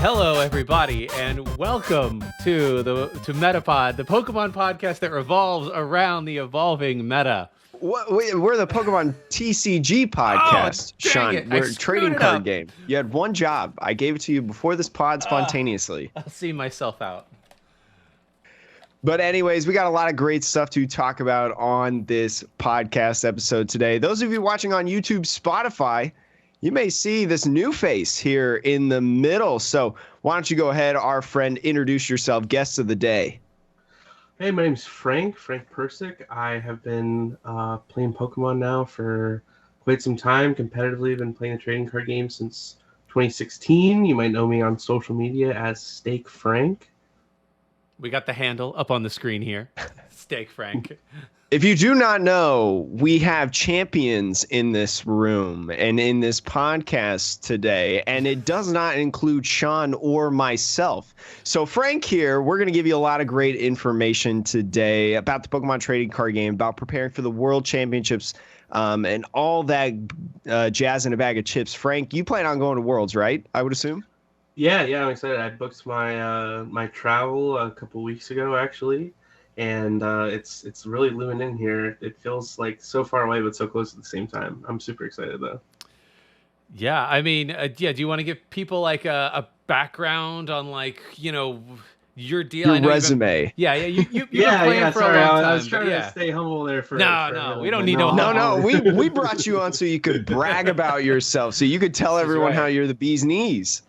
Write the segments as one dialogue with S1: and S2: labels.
S1: Hello, everybody, and welcome to Metapod, the Pokemon podcast that revolves around the evolving meta.
S2: We're the Pokemon TCG podcast, Sean. We're a trading card game. You had one job. I gave it to you before this pod spontaneously.
S1: I'll see myself out.
S2: But anyways, we got a lot of great stuff to talk about on this podcast episode today. Those of you watching on YouTube, Spotify, you may see this new face here in the middle. So why don't you go ahead, our friend, introduce yourself, guest of the day.
S3: Hey, my name's Frank Percic. I have been playing Pokemon now for quite some time. Competitively, been playing a trading card game since 2016. You might know me on social media as Steak Frank.
S1: We got the handle up on the screen here. Steak Frank.
S2: If you do not know, we have champions in this room and in this podcast today, and it does not include Sean or myself. So Frank here, we're going to give you a lot of great information today about the Pokemon trading card game, about preparing for the World Championships, and all that jazz in a bag of chips. Frank, you plan on going to Worlds, right? I would assume?
S3: Yeah, I'm excited. I booked my my travel a couple weeks ago, actually. And it's really looming in here. It feels like so far away, but so close at the same time. I'm super excited, though.
S1: Yeah, I mean, do you want to give people like a background on your deal?
S2: Your resume.
S1: You've been
S3: Yeah,
S1: playing for a long time.
S3: I was trying to stay humble there for.
S1: No, we don't need
S2: No, we brought you on so you could brag about yourself, so you could tell everyone how you're the bee's knees.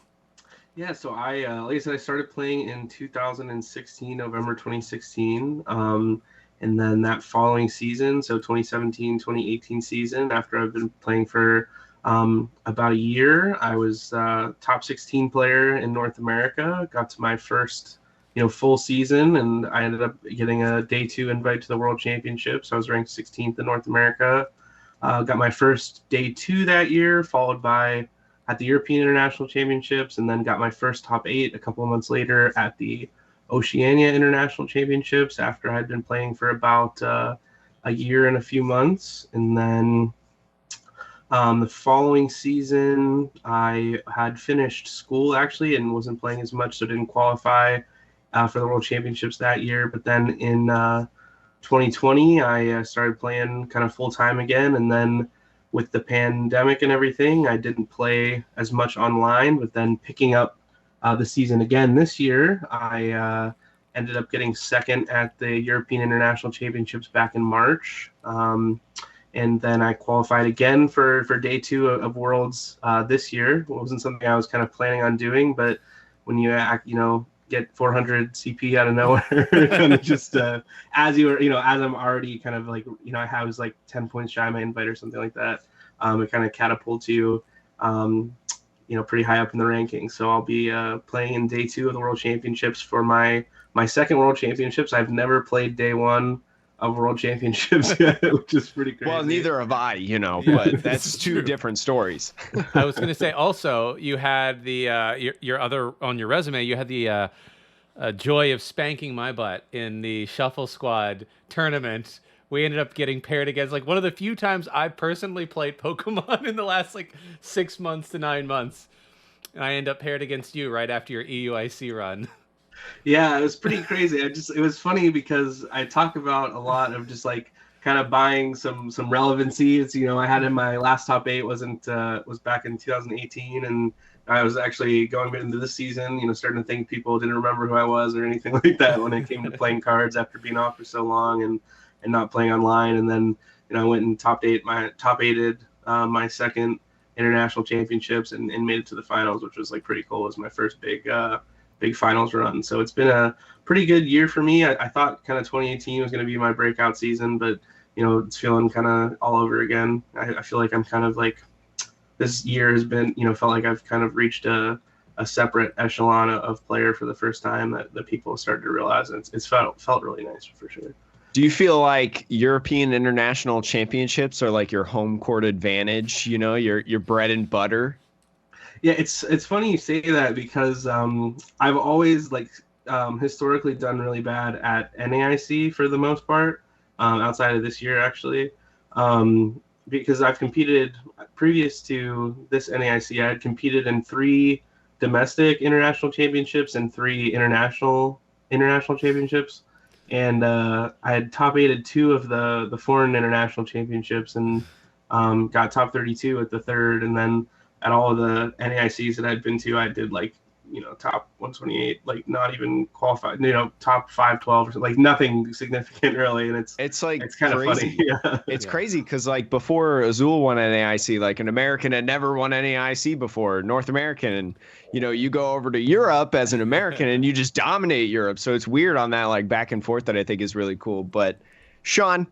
S3: Yeah, so I, like I said, I started playing in 2016, November 2016. And then that following season, so 2017, 2018 season, after I've been playing for about a year, I was top 16 player in North America, got to my first, full season, and I ended up getting a day 2 invite to the World Championships. I was ranked 16th in North America. Got my first day 2 that year, followed by at the European International Championships, and then got my first top 8 a couple of months later at the Oceania International Championships after I'd been playing for about a year and a few months. And then the following season, I had finished school actually and wasn't playing as much, so didn't qualify for the World Championships that year. But then in 2020, I started playing kind of full-time again, and then with the pandemic and everything, I didn't play as much online, but then picking up the season again this year, I ended up getting second at the European International Championships back in March. And then I qualified again for day 2 of Worlds this year. It wasn't something I was kind of planning on doing, but when you get 400 CP out of nowhere, kind of just as I'm already kind of like, I was like 10 points shy of my invite or something like that. It kind of catapults you, pretty high up in the rankings. So I'll be playing in day 2 of the World Championships for my second World Championships. I've never played day 1 of World Championships yet, which is pretty crazy.
S2: Well, neither have I, but that's two different stories.
S1: I was going to say also, you had the your other on your resume, you had the joy of spanking my butt in the Shuffle Squad tournament. We ended up getting paired against one of the few times I personally played Pokemon in the last 6 months to 9 months. And I end up paired against you right after your EUIC run.
S3: Yeah, it was pretty crazy. It was funny because I talk about a lot of just kind of buying some relevancy. It's, I had in my last top 8 was back in 2018, and I was actually going into this season, starting to think people didn't remember who I was or anything like that when it came to playing cards after being off for so long and not playing online. And then, I went and top 8'd my second international championships and made it to the finals, which was pretty cool. It was my first big finals run. So it's been a pretty good year for me. I thought kind of 2018 was going to be my breakout season, but it's feeling kind of all over again. I feel like I'm kind of this year has been, felt like I've kind of reached a separate echelon of player for the first time that people have started to realize. And it's felt really nice for sure.
S2: Do you feel like European International Championships are your home court advantage, your bread and butter?
S3: Yeah, it's funny you say that because I've always historically done really bad at NAIC for the most part, outside of this year actually, because I've competed previous to this NAIC. I had competed in 3 domestic international championships and 3 international championships. And I had top 8 2 of the foreign international championships, and got top 32 at the third. And then at all of the NAICs that I'd been to, I did like, top 128, like not even qualified, top 512 or something, like nothing significant really. And it's
S2: like
S3: it's kind
S2: crazy.
S3: of funny. Yeah.
S2: It's crazy because like before Azul won NAIC, like an American had never won NAIC before, North American, and you go over to Europe as an American and you just dominate Europe. So it's weird on that like back and forth that I think is really cool. But Sean,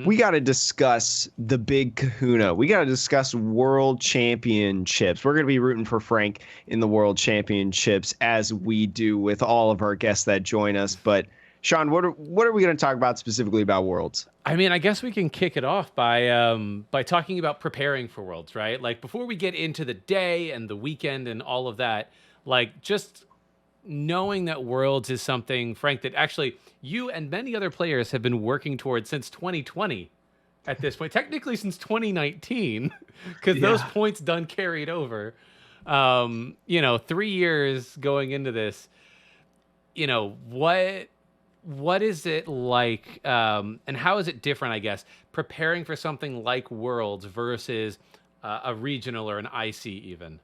S2: we got to discuss the big kahuna. We got to discuss world championships. We're going to be rooting for Frank in the world championships, as we do with all of our guests that join us. But Sean, what are we going to talk about specifically about worlds?
S1: I mean, I guess we can kick it off by talking about preparing for worlds, right? Like before we get into the day and the weekend and all of that, like just knowing that worlds is something, Frank, that actually you and many other players have been working towards since 2020 at this point, technically since 2019, because those points done carried over. 3 years going into this, what is it like, and how is it different, I guess, preparing for something like worlds versus a regional or an IC even?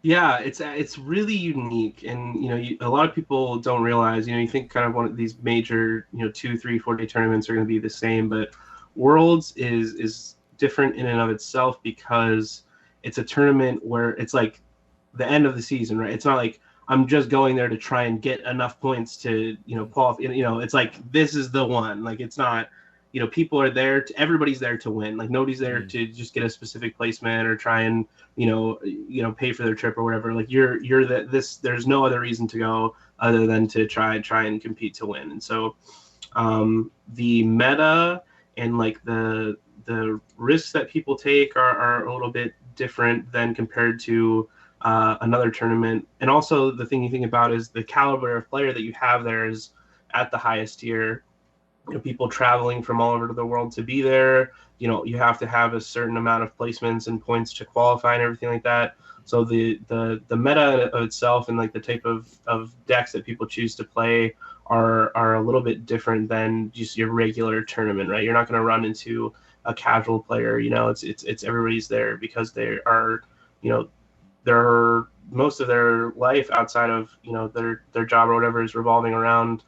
S3: Yeah, it's really unique, and a lot of people don't realize. You think kind of one of these major 2, 3, 4 day tournaments are going to be the same, but Worlds is different in and of itself because it's a tournament where it's like the end of the season, right? It's not like I'm just going there to try and get enough points to qualify. It's like this is the one. Like it's not. People are there. Everybody's there to win. Like nobody's there to just get a specific placement or try and pay for their trip or whatever. Like you're this. There's no other reason to go other than to try and compete to win. And so the meta and like the risks that people take are a little bit different than compared to another tournament. And also the thing you think about is the caliber of player that you have there is at the highest tier. People traveling from all over the world to be there. You have to have a certain amount of placements and points to qualify and everything like that. So the meta of itself and like the type of decks that people choose to play are a little bit different than just your regular tournament, right? You're not going to run into a casual player. It's everybody's there because they are, they're most of their life outside of their job or whatever is revolving around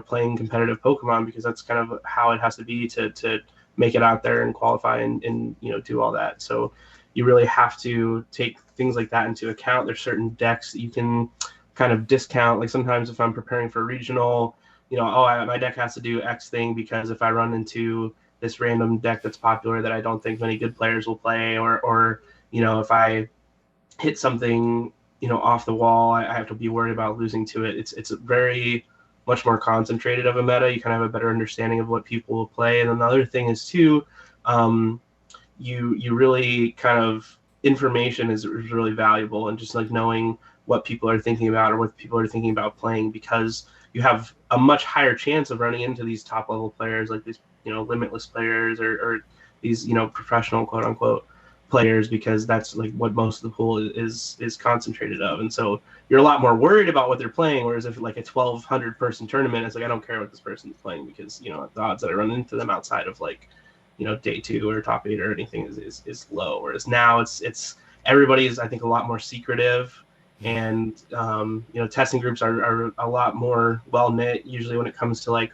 S3: playing competitive Pokemon, because that's kind of how it has to be to make it out there and qualify and do all that. So you really have to take things like that into account. There's certain decks that you can kind of discount. Like sometimes if I'm preparing for a regional, my deck has to do X thing because if I run into this random deck that's popular that I don't think many good players will play, or if I hit something off the wall, I have to be worried about losing to it. It's a very much more concentrated of a meta. You kind of have a better understanding of what people will play. And another thing is too, you really kind of information is really valuable, and just like knowing what people are thinking about or what people are thinking about playing, because you have a much higher chance of running into these top level players, like these limitless players or these professional quote unquote players, because that's like what most of the pool is concentrated of. And so you're a lot more worried about what they're playing, whereas if like a 1,200 person tournament, it's like I don't care what this person's playing, because the odds that I run into them outside of like day 2 or top 8 or anything is low. Whereas now it's everybody's, I think, a lot more secretive, and testing groups are a lot more well knit usually when it comes to like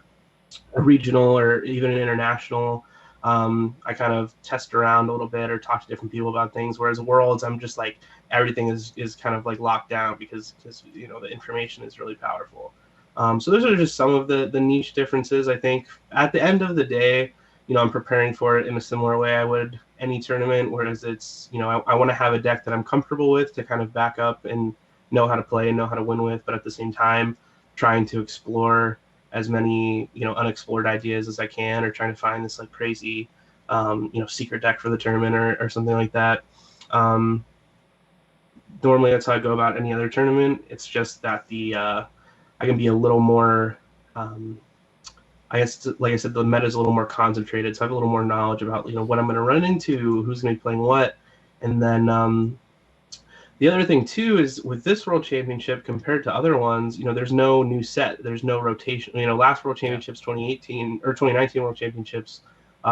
S3: a regional or even an international. I kind of test around a little bit or talk to different people about things, whereas Worlds, I'm just like everything is kind of like locked down because the information is really powerful. So those are just some of the niche differences. I think at the end of the day, I'm preparing for it in a similar way I would any tournament, whereas it's I want to have a deck that I'm comfortable with to kind of back up and know how to play and know how to win with, but at the same time trying to explore as many unexplored ideas as I can, or trying to find this like crazy secret deck for the tournament or something like that. Normally that's how I go about any other tournament. It's just that I can be a little more I guess, like I said, the meta is a little more concentrated, so I have a little more knowledge about what I'm going to run into, who's going to be playing what, and then The other thing too is with this World Championship compared to other ones, there's no new set, there's no rotation. Last World Championships, 2018 or 2019 World Championships,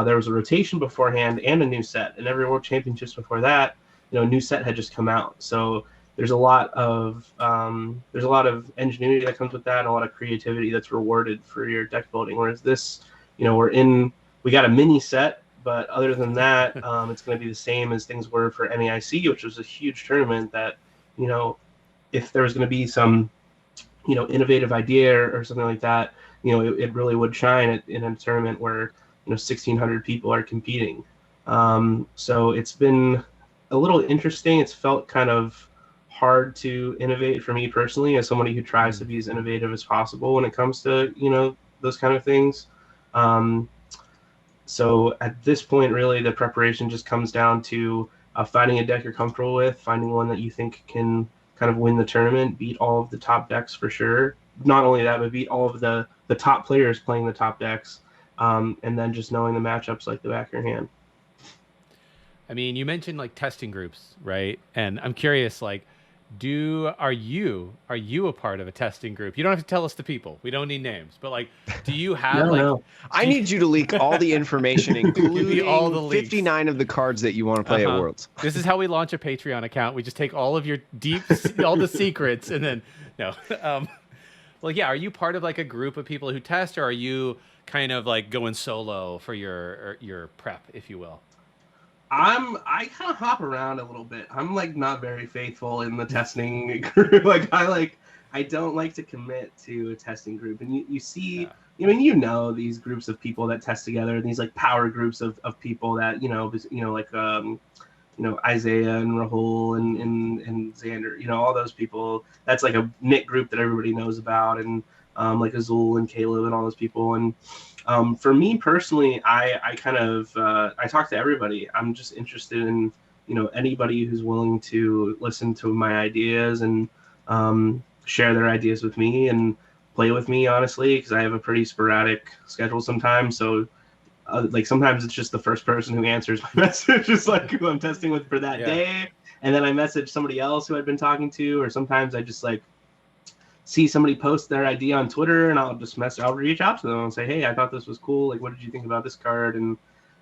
S3: there was a rotation beforehand and a new set, and every World Championships before that, a new set had just come out. So there's a lot of ingenuity that comes with that, and a lot of creativity that's rewarded for your deck building. Whereas this, we got a mini set. But other than that, it's going to be the same as things were for NAIC, which was a huge tournament that, if there was going to be some, innovative idea or something like that, it really would shine in a tournament where, 1,600 people are competing. So it's been a little interesting. It's felt kind of hard to innovate for me personally, as somebody who tries to be as innovative as possible when it comes to, those kind of things. So at this point, really, the preparation just comes down to finding a deck you're comfortable with, finding one that you think can kind of win the tournament, beat all of the top decks for sure. Not only that, but beat all of the top players playing the top decks, and then just knowing the matchups like the back of your hand.
S1: I mean, you mentioned like testing groups, right? And I'm curious, like, are you a part of a testing group? You don't have to tell us the people. We don't need names, but like, do you have
S3: No.
S2: I need you to leak all the information, including
S1: all the leaks.
S2: 59 of the cards that you want to play at Worlds.
S1: This is how we launch a Patreon account. We just take all of your all the secrets, and then no. Well, yeah. Are you part of like a group of people who test, or are you kind of like going solo for your prep, if you will?
S3: I kind of hop around a little bit. I'm like not very faithful in the testing group. I don't like to commit to a testing group. And you see, these groups of people that test together, and these like power groups of people that, Isaiah and Rahul and Xander, all those people. That's like a knit group that everybody knows about, and like Azul and Caleb and all those people. And for me personally, I kind of I talk to everybody. I'm just interested in anybody who's willing to listen to my ideas and share their ideas with me and play with me, honestly, because I have a pretty sporadic schedule sometimes. So sometimes it's just the first person who answers my message, just like who I'm testing with for that day, and then I message somebody else who I've been talking to, or sometimes I just like see somebody post their idea on Twitter, and I'll reach out to them and say, hey, I thought this was cool. Like, what did you think about this card? And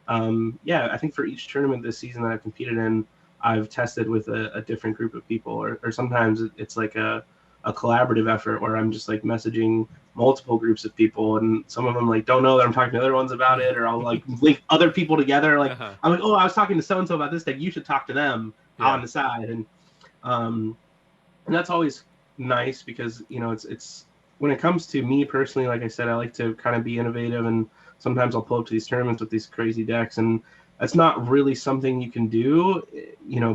S3: I think for each tournament this season that I've competed in, I've tested with a different group of people, or sometimes it's like a collaborative effort where I'm just like messaging multiple groups of people, and some of them like don't know that I'm talking to other ones about it, or I'll like link other people together. Like I'm like, oh, I was talking to so-and-so about this deck. You should talk to them on the side. And that's always nice because it's when it comes to me personally, like I said, I like to kind of be innovative, and sometimes I'll pull up to these tournaments with these crazy decks, and that's not really something you can do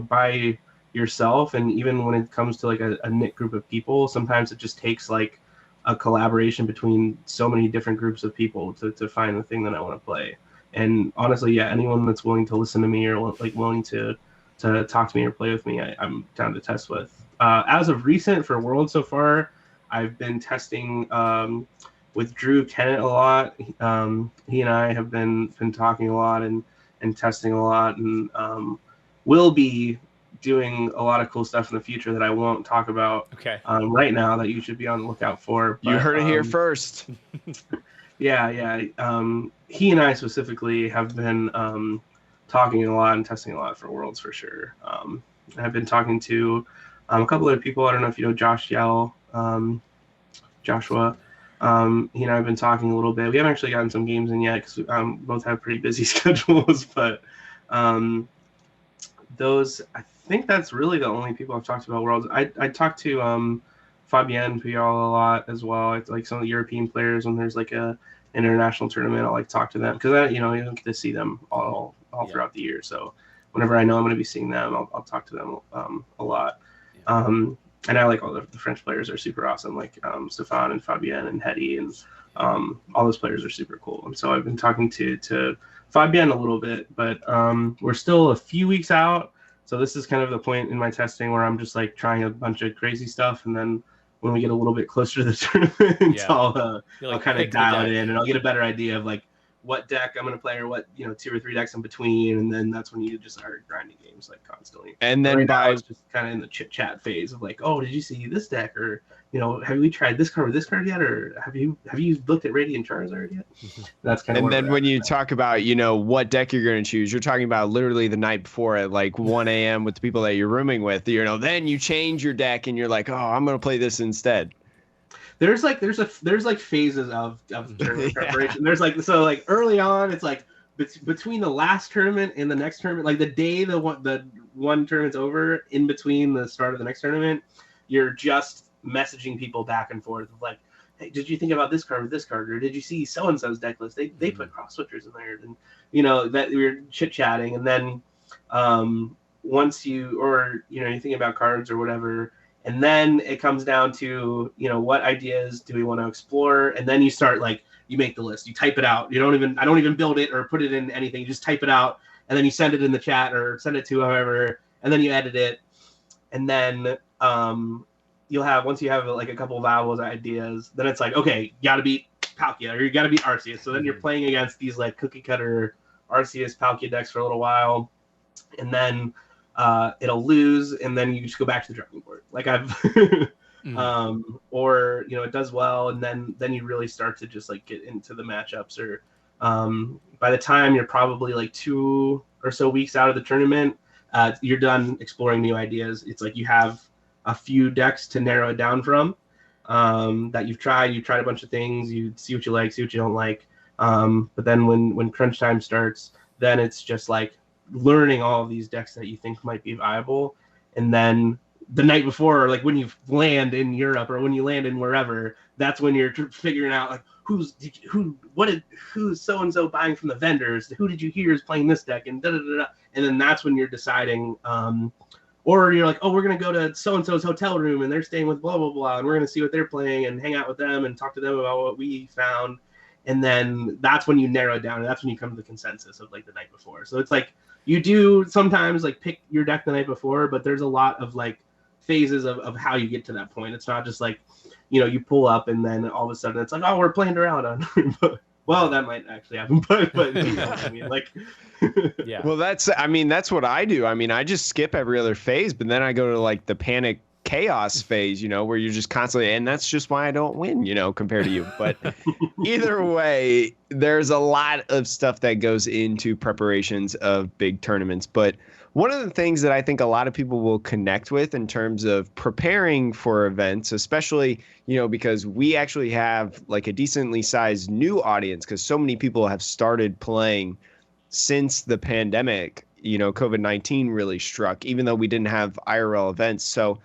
S3: by yourself. And even when it comes to like a knit group of people, sometimes it just takes like a collaboration between so many different groups of people to find the thing that I want to play. And honestly, anyone that's willing to listen to me or like willing to talk to me or play with me, I'm down to test with. As of recent for World so far, I've been testing with Drew Kennett a lot. He and I have been talking a lot and testing a lot, and will be doing a lot of cool stuff in the future that I won't talk about right now, that you should be on the lookout for.
S2: But, you heard it here first.
S3: Yeah. He and I specifically have been talking a lot and testing a lot for Worlds for sure. I've been talking to a couple other people. I don't know if you know Josh Yell, Joshua. He and I have been talking a little bit. We haven't actually gotten some games in yet because we both have pretty busy schedules. But those, I think that's really the only people I've talked about Worlds. I talked to Fabienne Puyol a lot as well. It's like some of the European players, when there's like an international tournament, I'll like talk to them because you don't get to see them all throughout the year. So whenever I know I'm going to be seeing them, I'll talk to them a lot. And I like all the French players are super awesome, like Stefan and Fabienne and Hetty, and all those players are super cool. And so I've been talking to Fabienne a little bit, but we're still a few weeks out. So this is kind of the point in my testing where I'm just like trying a bunch of crazy stuff, and then when we get a little bit closer to the tournament, I'll kind of dial it in, and I'll get a better idea of like what deck I'm going to play or what, 2 or 3 decks in between. And then that's when you just start grinding games like constantly.
S2: And then
S3: right now it's just kind of in the chit chat phase of like, oh, did you see this deck? Or, have we tried this card with this card yet? Or have you looked at Radiant Charizard yet? That's kind of.
S2: And then when you talk about, what deck you're going to choose, you're talking about literally the night before at like 1 a.m. with the people that you're rooming with, then you change your deck and you're like, oh, I'm going to play this instead.
S3: There's phases of tournament preparation. There's like early on, it's like between the last tournament and the next tournament, like the day the one tournament's over, in between the start of the next tournament, you're just messaging people back and forth of like, hey, did you think about this card with this card, or did you see so and so's deck list? They put cross switchers in there, and that we were chit chatting, and then once you're thinking about cards or whatever. And then it comes down to, what ideas do we want to explore? And then you start you make the list, you type it out. I don't even build it or put it in anything. You just type it out and then you send it in the chat or send it to however, and then you edit it. And then once you have a couple of vowels ideas, then it's like, okay, you got to beat Palkia or you got to beat Arceus. So then you're playing against these cookie cutter Arceus Palkia decks for a little while. And then it'll lose, and then you just go back to the drawing board. Or it does well, and then you really start to just get into the matchups. Or by the time you're probably 2 or so weeks out of the tournament, you're done exploring new ideas. It's like you have a few decks to narrow it down from that you've tried. You tried a bunch of things. You see what you like, see what you don't like. But then when crunch time starts, then it's just learning all of these decks that you think might be viable. And then the night before, or when you land in Europe or when you land in wherever, that's when you're figuring out who's so-and-so buying from the vendors, who did you hear is playing this deck, and da-da-da-da. And then that's when you're deciding, or you're like, oh, we're going to go to so-and-so's hotel room and they're staying with blah, blah, blah. And we're going to see what they're playing and hang out with them and talk to them about what we found. And then that's when you narrow it down, and that's when you come to the consensus of the night before. So it's you do sometimes pick your deck the night before, but there's a lot of phases of how you get to that point. It's not just you pull up and then all of a sudden it's oh, we're playing Duraludon. Well, that might actually happen, but you know what I mean,
S1: yeah.
S2: Well, that's what I do. I just skip every other phase, but then I go to the panic chaos phase, where you're just constantly, and that's just why I don't win, compared to you. But either way, there's a lot of stuff that goes into preparations of big tournaments. But one of the things that I think a lot of people will connect with in terms of preparing for events, especially, because we actually have a decently sized new audience, because so many people have started playing since the pandemic, COVID-19 really struck, even though we didn't have IRL events. So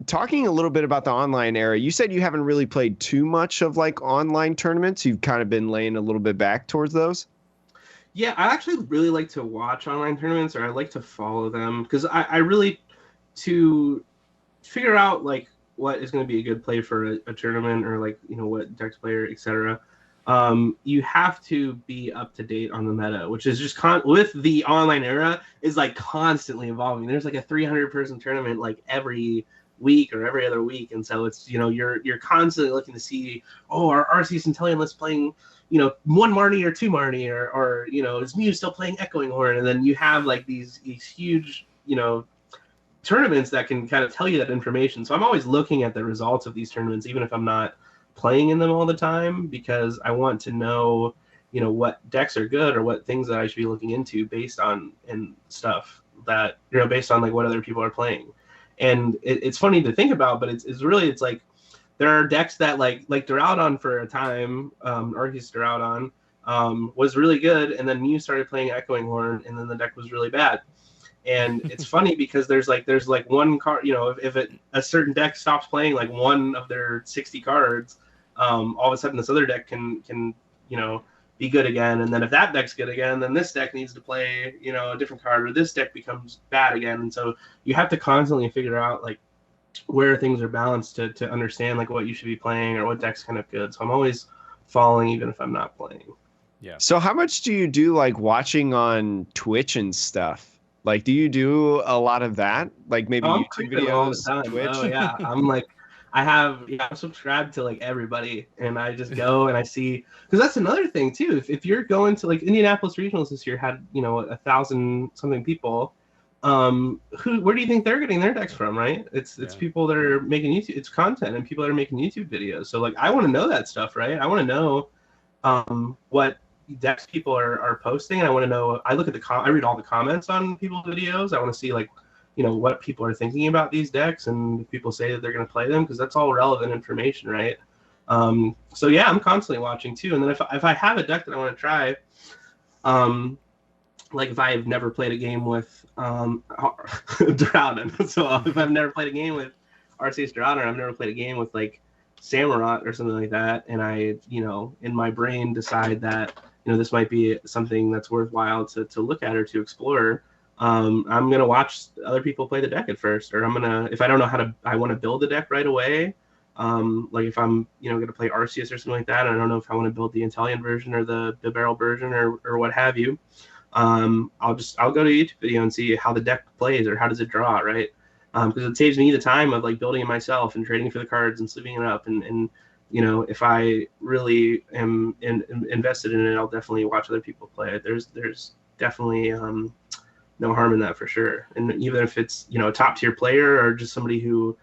S2: talking a little bit about the online era, you said you haven't really played too much of online tournaments. You've kind of been laying a little bit back towards those.
S3: Yeah, I actually really like to watch online tournaments, or I like to follow them, because I really, to figure out what is going to be a good play for a tournament, or what decks player, etc. You have to be up to date on the meta, which is just with the online era is constantly evolving. There's a 300-person tournament every week or every other week, and so it's you're constantly looking to see, oh, are Arceus and Teleonless playing one Marnie or two Marnie, or is Mew still playing Echoing Horn? And then you have these huge tournaments that can kind of tell you that information. So I'm always looking at the results of these tournaments, even if I'm not playing in them all the time, because I want to know what decks are good or what things that I should be looking into based on and stuff that based on what other people are playing. And it's funny to think about, but it's there are decks that like Duraludon for a time, Arceus Duraludon was really good, and then Mew started playing Echoing Horn, and then the deck was really bad. And it's funny because there's one card, if a certain deck stops playing one of their 60 cards, all of a sudden this other deck can be good again. And then if that deck's good again, then this deck needs to play a different card, or this deck becomes bad again. And so you have to constantly figure out where things are balanced to understand what you should be playing or what deck's kind of good. So I'm always following even if I'm not playing.
S1: Yeah.
S2: So how much do you do watching on Twitch and stuff? Do you do a lot of that? Maybe YouTube videos,
S3: all the time.
S2: Twitch?
S3: Oh yeah, I'm subscribed to like everybody, and I just go and I see, because that's another thing too. If you're going to like Indianapolis regionals this year had 1,000 something people, where do you think they're getting their decks from, right? It's people that are making YouTube, it's content and people that are making YouTube videos. So like I want to know that stuff, right? I want to know what decks people are posting, and I want to know. I look at I read all the comments on people's videos. I want to see like what people are thinking about these decks, and if people say that they're going to play them, because that's all relevant information, right? So yeah, I'm constantly watching too. And then if I have a deck that I want to try, like if I've never played a game with Droughton, so if I've never played a game with Arceus Droughton, I've never played a game with like Samurott or something like that, and I in my brain decide that this might be something that's worthwhile to look at or to explore. I'm gonna watch other people play the deck at first, or if I don't know I want to build the deck right away. Like if I'm gonna play Arceus or something like that, and I don't know if I want to build the Italian version or the barrel version or what have you. I'll go to a YouTube video and see how the deck plays or how does it draw, right? Because it saves me the time of like building it myself and trading for the cards and sleeving it up, and if I really am invested in it, I'll definitely watch other people play it. There's definitely no harm in that for sure. And even if it's a top tier player or just somebody who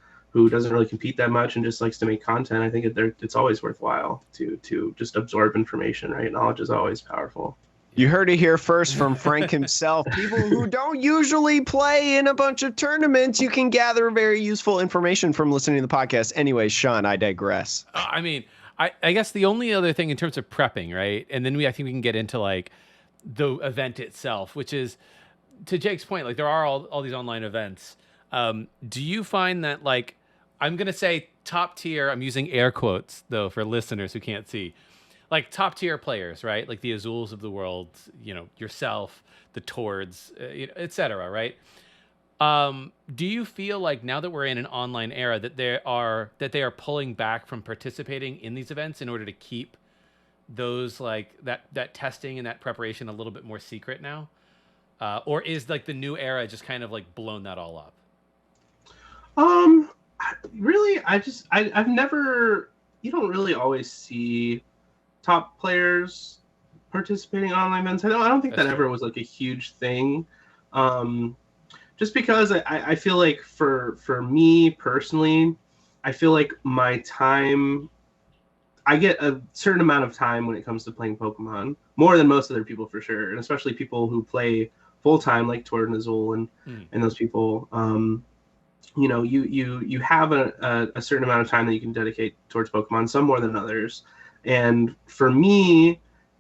S3: doesn't really compete that much and just likes to make content, I think it's always worthwhile to just absorb information, right? Knowledge is always powerful.
S2: You heard it here first from Frank himself. People who don't usually play in a bunch of tournaments, you can gather very useful information from listening to the podcast. Anyways, Sean, I digress.
S1: I mean, I guess the only other thing in terms of prepping, right? And then I think we can get into like the event itself, which is, to Jake's point, like there are all these online events. Do you find that, like, I'm going to say top tier, I'm using air quotes though for listeners who can't see, like top tier players, right? Like the Azuls of the world, yourself, the Tords, et cetera, right? Do you feel like now that we're in an online era that they are pulling back from participating in these events in order to keep those like that testing and that preparation a little bit more secret now? Or is like the new era just kind of like blown that all up?
S3: Really, I've never, you don't really always see top players participating in online events. I don't think that ever was like a huge thing. Just because I feel like for me personally, I feel like my time, I get a certain amount of time when it comes to playing Pokemon, more than most other people for sure, and especially people who play full time like Tord and Azul and those people. You have a certain amount of time that you can dedicate towards Pokemon, some more than others. And for me,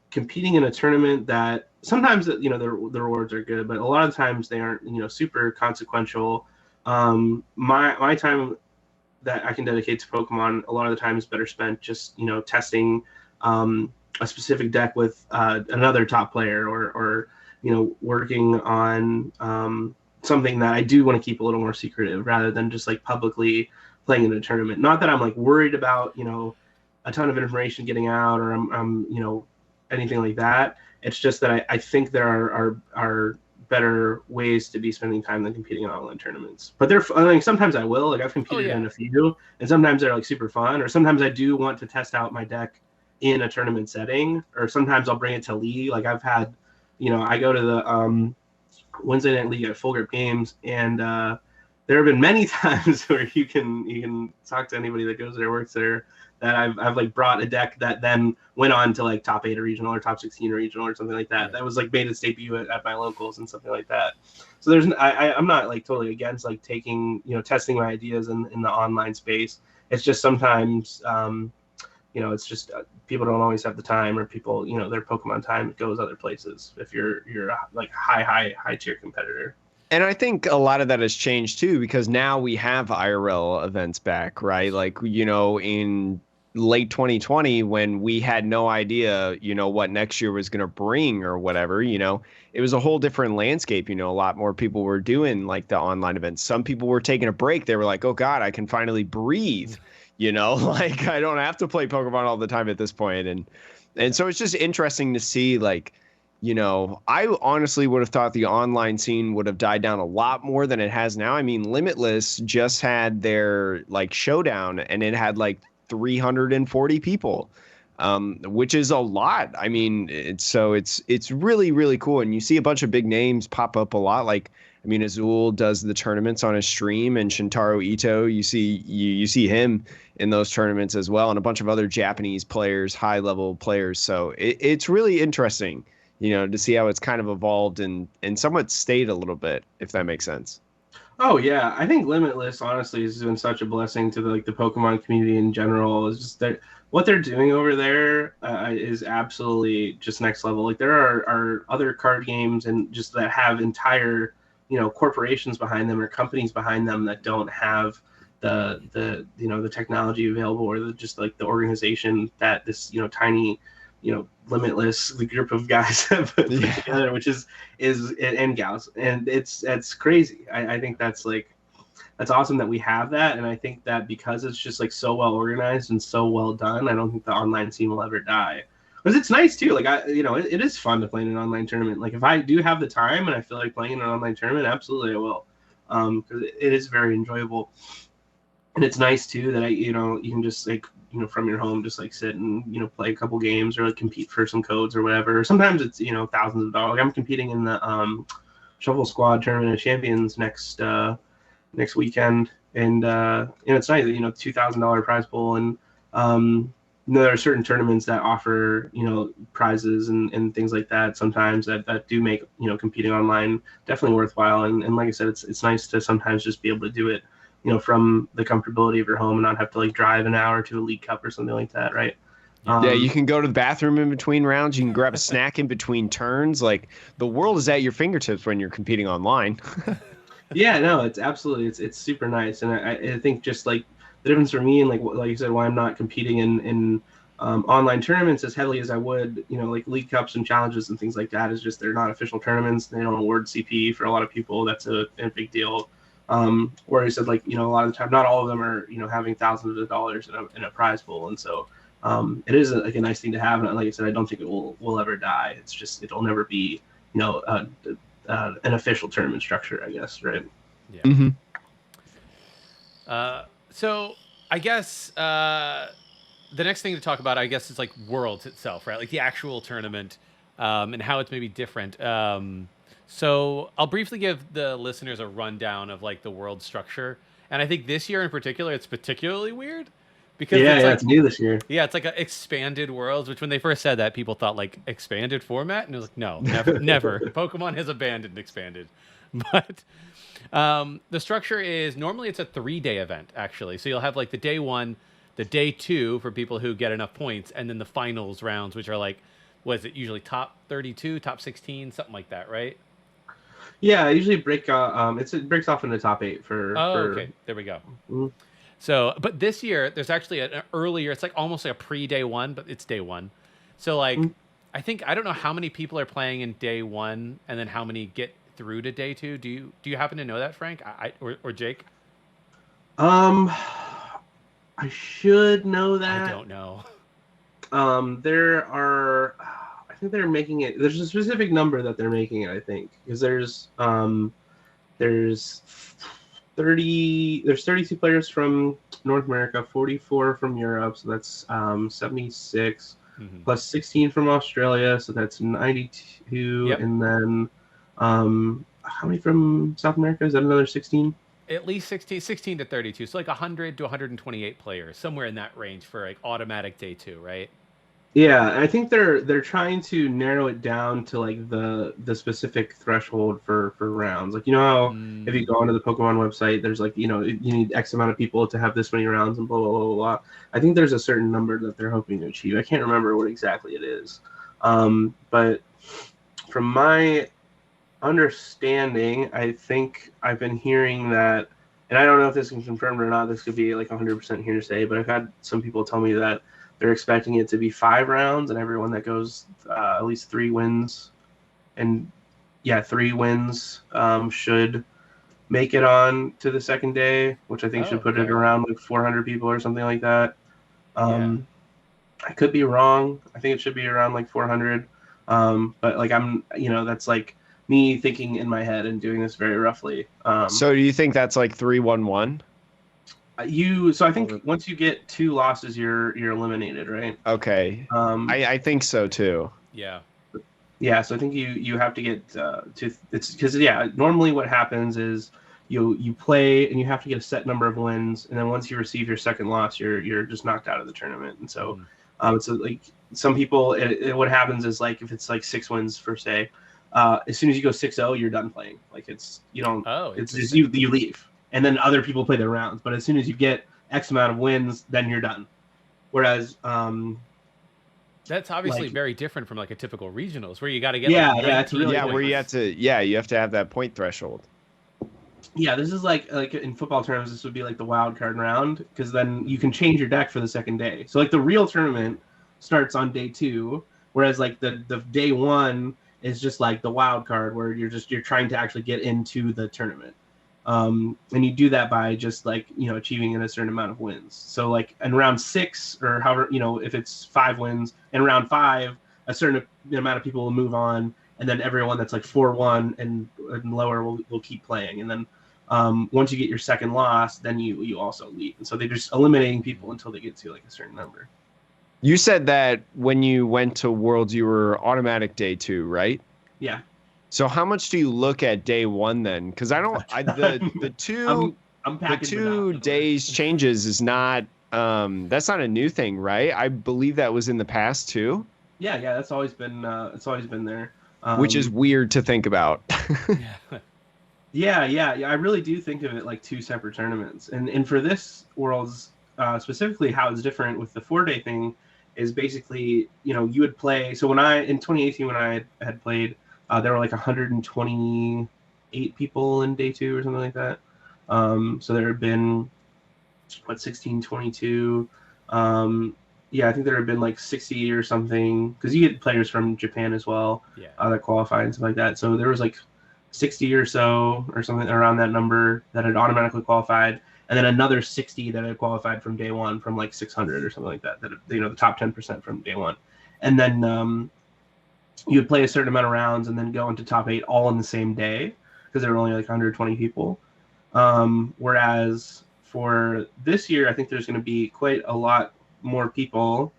S3: competing in a tournament that sometimes the rewards are good, but a lot of times they aren't super consequential. My time that I can dedicate to Pokemon a lot of the time is better spent just testing a specific deck with another top player, or working on something that I do want to keep a little more secretive, rather than just like publicly playing in a tournament. Not that I'm like worried about a ton of information getting out, or I'm anything like that. It's just that I think there are better ways to be spending time than competing in online tournaments. But sometimes I will, like I've competed in a few, and sometimes they're like super fun, or sometimes I do want to test out my deck in a tournament setting, or sometimes I'll bring it to League. Like I've had, I go to the Wednesday night League at Full Grip Games, and there have been many times where you can talk to anybody that goes there, works there, that I've like brought a deck that then went on to like top 8 or regional, or top 16 or regional, or something like that. That was like made its debut at my locals and something like that. So I'm not like totally against like taking, testing my ideas in the online space. It's just sometimes, it's just people don't always have the time, or people, their Pokemon time goes other places if you're like high tier competitor.
S2: And I think a lot of that has changed too, because now we have IRL events back, right? Like, in late 2020, when we had no idea, what next year was going to bring or whatever, it was a whole different landscape. A lot more people were doing like the online events. Some people were taking a break. They were like, oh God, I can finally breathe, like I don't have to play Pokemon all the time at this point. And so it's just interesting to see like I honestly would have thought the online scene would have died down a lot more than it has now. I mean, Limitless just had their like showdown and it had like 340 people, which is a lot. I mean, it's really, really cool. And you see a bunch of big names pop up a lot. Like, I mean, Azul does the tournaments on his stream, and Shintaro Ito, you see him in those tournaments as well, and a bunch of other Japanese players, high level players. So it's really interesting, to see how it's kind of evolved and somewhat stayed a little bit, if that makes sense.
S3: Oh yeah, I think Limitless honestly has been such a blessing to the Pokemon community in general. Is just that what they're doing over there is absolutely just next level. Like there are other card games and just that have entire corporations behind them or companies behind them that don't have the technology available or just like the organization that this tiny Limitless, the group of guys have put together, which is and gals, and it's crazy. I think that's awesome that we have that, and I think that because it's just like so well organized and so well done, I don't think the online scene will ever die. Because it's nice too. Like it is fun to play in an online tournament. Like if I do have the time and I feel like playing in an online tournament, absolutely I will, because it is very enjoyable. And it's nice too that you can just like from your home just like sit and play a couple games or like compete for some codes or whatever. Sometimes it's thousands of dollars. Like I'm competing in the Shuffle Squad Tournament of Champions next weekend, and it's nice. $2,000 prize pool, and there are certain tournaments that offer prizes and things like that. Sometimes that do make competing online definitely worthwhile. And like I said, it's nice to sometimes just be able to do it from the comfortability of your home and not have to like drive an hour to a League Cup or something like that, right?
S2: Yeah, you can go to the bathroom in between rounds. You can grab a snack in between turns. Like the world is at your fingertips when you're competing online.
S3: Yeah, no, it's absolutely it's super nice, and I think just like the difference for me and like you said, why I'm not competing in online tournaments as heavily as I would, like League Cups and challenges and things like that, is just they're not official tournaments. They don't award CP for a lot of people. That's a big deal. Where he said a lot of the time, not all of them are having thousands of dollars in a prize pool, and so it is a nice thing to have. And like I said, I don't think it will ever die. It's just it'll never be an official tournament structure, I guess, right?
S1: Yeah.
S2: Mm-hmm.
S1: So I guess the next thing to talk about, I guess, is like Worlds itself, right? Like the actual tournament and how it's maybe different. So I'll briefly give the listeners a rundown of like the world structure. And I think this year in particular, it's particularly weird because
S3: it's new this year.
S1: Yeah, it's like an expanded worlds, which when they first said that, people thought like expanded format. And it was like, no, never, never. Pokemon has abandoned expanded. But the structure is normally it's a 3-day event, actually. So you'll have like the day 1, the day 2 for people who get enough points, and then the finals rounds, which are like, what is it, usually top 32, top 16, something like that, right?
S3: Yeah, I usually it breaks off into top 8 for.
S1: Okay, there we go. Mm-hmm. So, but this year there's actually an earlier. It's like almost like a pre-day 1, but it's day 1. So like, I don't know how many people are playing in day 1, and then how many get through to day 2. Do you happen to know that, Frank? Or Jake?
S3: I should know that.
S1: I don't know.
S3: There are. I think they're making it. There's a specific number that they're making it. I think because there's 32 players from North America, 44 from Europe, so that's 76, plus 16 from Australia, so that's 92, yep. And then how many from South America? Is that another 16?
S1: At least 16 to 32, so like 100 to 128 players, somewhere in that range for like automatic day 2, right?
S3: Yeah, I think they're trying to narrow it down to like the specific threshold for rounds. Like how if you go onto the Pokemon website, there's like you need X amount of people to have this many rounds and blah blah blah blah blah. I think there's a certain number that they're hoping to achieve. I can't remember what exactly it is, but from my understanding, I think I've been hearing that, and I don't know if this is confirmed or not. This could be like 100% hearsay, but I've had some people tell me that they're expecting it to be 5 rounds, and everyone that goes at least 3 wins, and 3 wins should make it on to the second day, which I think should put it around like 400 people or something like that. I could be wrong. I think it should be around like 400. But like that's like me thinking in my head and doing this very roughly.
S2: So do you think that's like 3-1-1?
S3: So I think once you get 2 losses, you're eliminated, right?
S2: Okay. I think so too.
S1: Yeah.
S3: Yeah, so I think you have to get it's because normally what happens is you play and you have to get a set number of wins, and then once you receive your second loss, you're just knocked out of the tournament. And so it's like some people, what happens is like if it's like 6 wins for say, as soon as you go 6-0, you're done playing. Like it's just you leave, and then other people play their rounds. But as soon as you get X amount of wins, then you're done. Whereas
S1: that's obviously very different from like a typical regionals where you got to get
S3: it's really
S2: where you have to have that point threshold.
S3: Yeah, this is like in football terms, this would be like the wild card round because then you can change your deck for the second day. So like the real tournament starts on day 2, whereas like the day 1 is just like the wild card where you're trying to actually get into the tournament. And you do that by just like achieving a certain amount of wins. So like in round 6 or however if it's 5 wins, in round 5 a certain amount of people will move on, and then everyone that's like 4-1 and lower will keep playing. And then once you get your second loss, then you also leave. And so they're just eliminating people until they get to like a certain number.
S2: You said that when you went to Worlds, you were automatic day 2, right?
S3: Yeah.
S2: So how much do you look at day 1 then? Because the two days changes is not that's not a new thing, right? I believe that was in the past too.
S3: Yeah, that's always been there.
S2: Which is weird to think about.
S3: Yeah. I really do think of it like 2 separate tournaments. And for this Worlds specifically, how it's different with the 4-day thing is basically you would play. So in 2018 when I had played. There were like 128 people in day 2 or something like that. So there had been 1622. I think there had been like 60 or something because you get players from Japan as well that qualify and stuff like that. So there was like 60 or so or something around that number that had automatically qualified, and then another 60 that had qualified from day 1 from like 600 or something like that. That the top 10% from day 1, and then. You would play a certain amount of rounds and then go into top 8 all in the same day because there were only like 120 people. Whereas for this year, I think there's going to be quite a lot more people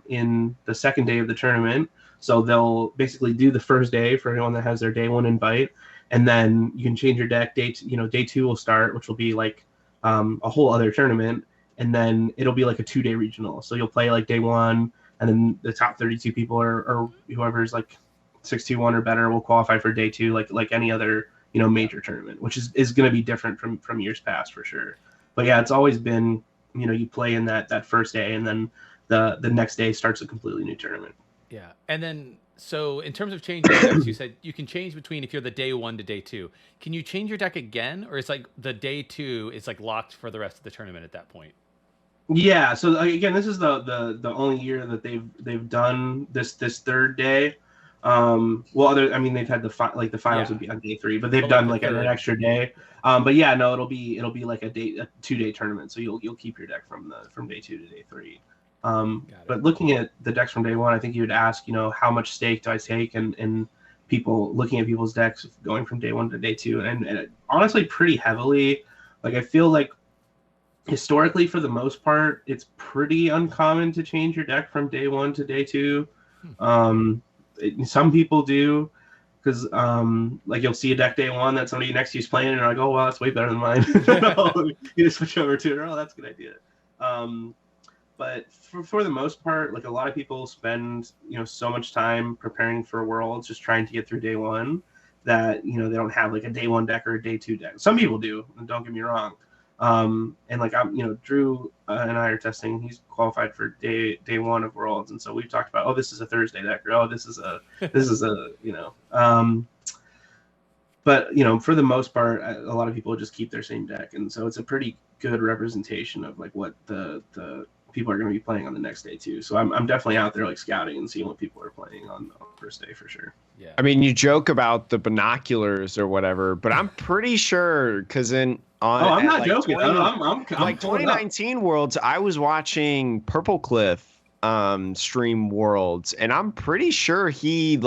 S3: in the second day of the tournament. So they'll basically do the first day for anyone that has their day 1 invite, and then you can change your deck. Day 2 will start, which will be like a whole other tournament, and then it'll be like a 2-day regional. So you'll play like day 1. And then the top 32 people or whoever's like 6-2-1 or better will qualify for day 2, like any other major tournament, which is going to be different from years past for sure. But yeah, it's always been you play in that first day, and then the next day starts a completely new tournament.
S1: Yeah, and then so in terms of changing decks, you said you can change between if you're the day 1 to day 2. Can you change your deck again, or it's like the day 2 is like locked for the rest of the tournament at that point?
S3: Yeah, so again, this is the only year that they've done this third day. They've had the finals would be on day 3, but they've done like an extra day. But yeah, no, it'll be like a 2-day tournament, so you'll keep your deck from day 2 to day 3. But looking at the decks from day 1, I think you would ask, how much stake do I take, and people looking at people's decks going from day 1 to day 2, and honestly, pretty heavily. Like I feel like. Historically, for the most part, it's pretty uncommon to change your deck from day 1 to day 2. Some people do because, like, you'll see a deck day 1 that somebody next to you is playing, and you're like, oh, well, that's way better than mine. You just switch over to it. Oh, that's a good idea. But for the most part, like a lot of people spend, so much time preparing for Worlds, just trying to get through day 1 that, they don't have like a day 1 deck or a day 2 deck. Some people do, and don't get me wrong. And like Drew and I are testing. He's qualified for day 1 of Worlds, and so we've talked about, this is a Thursday deck, or this is a But for the most part, a lot of people just keep their same deck, and so it's a pretty good representation of like what the people are going to be playing on the next day too. So I'm definitely out there like scouting and seeing what people are playing on the first day for sure.
S1: Yeah.
S2: I mean, you joke about the binoculars or whatever, but I'm pretty sure because
S3: I'm not joking. I'm
S2: 2019 Worlds, I was watching Purple Cliff stream Worlds, and I'm pretty sure he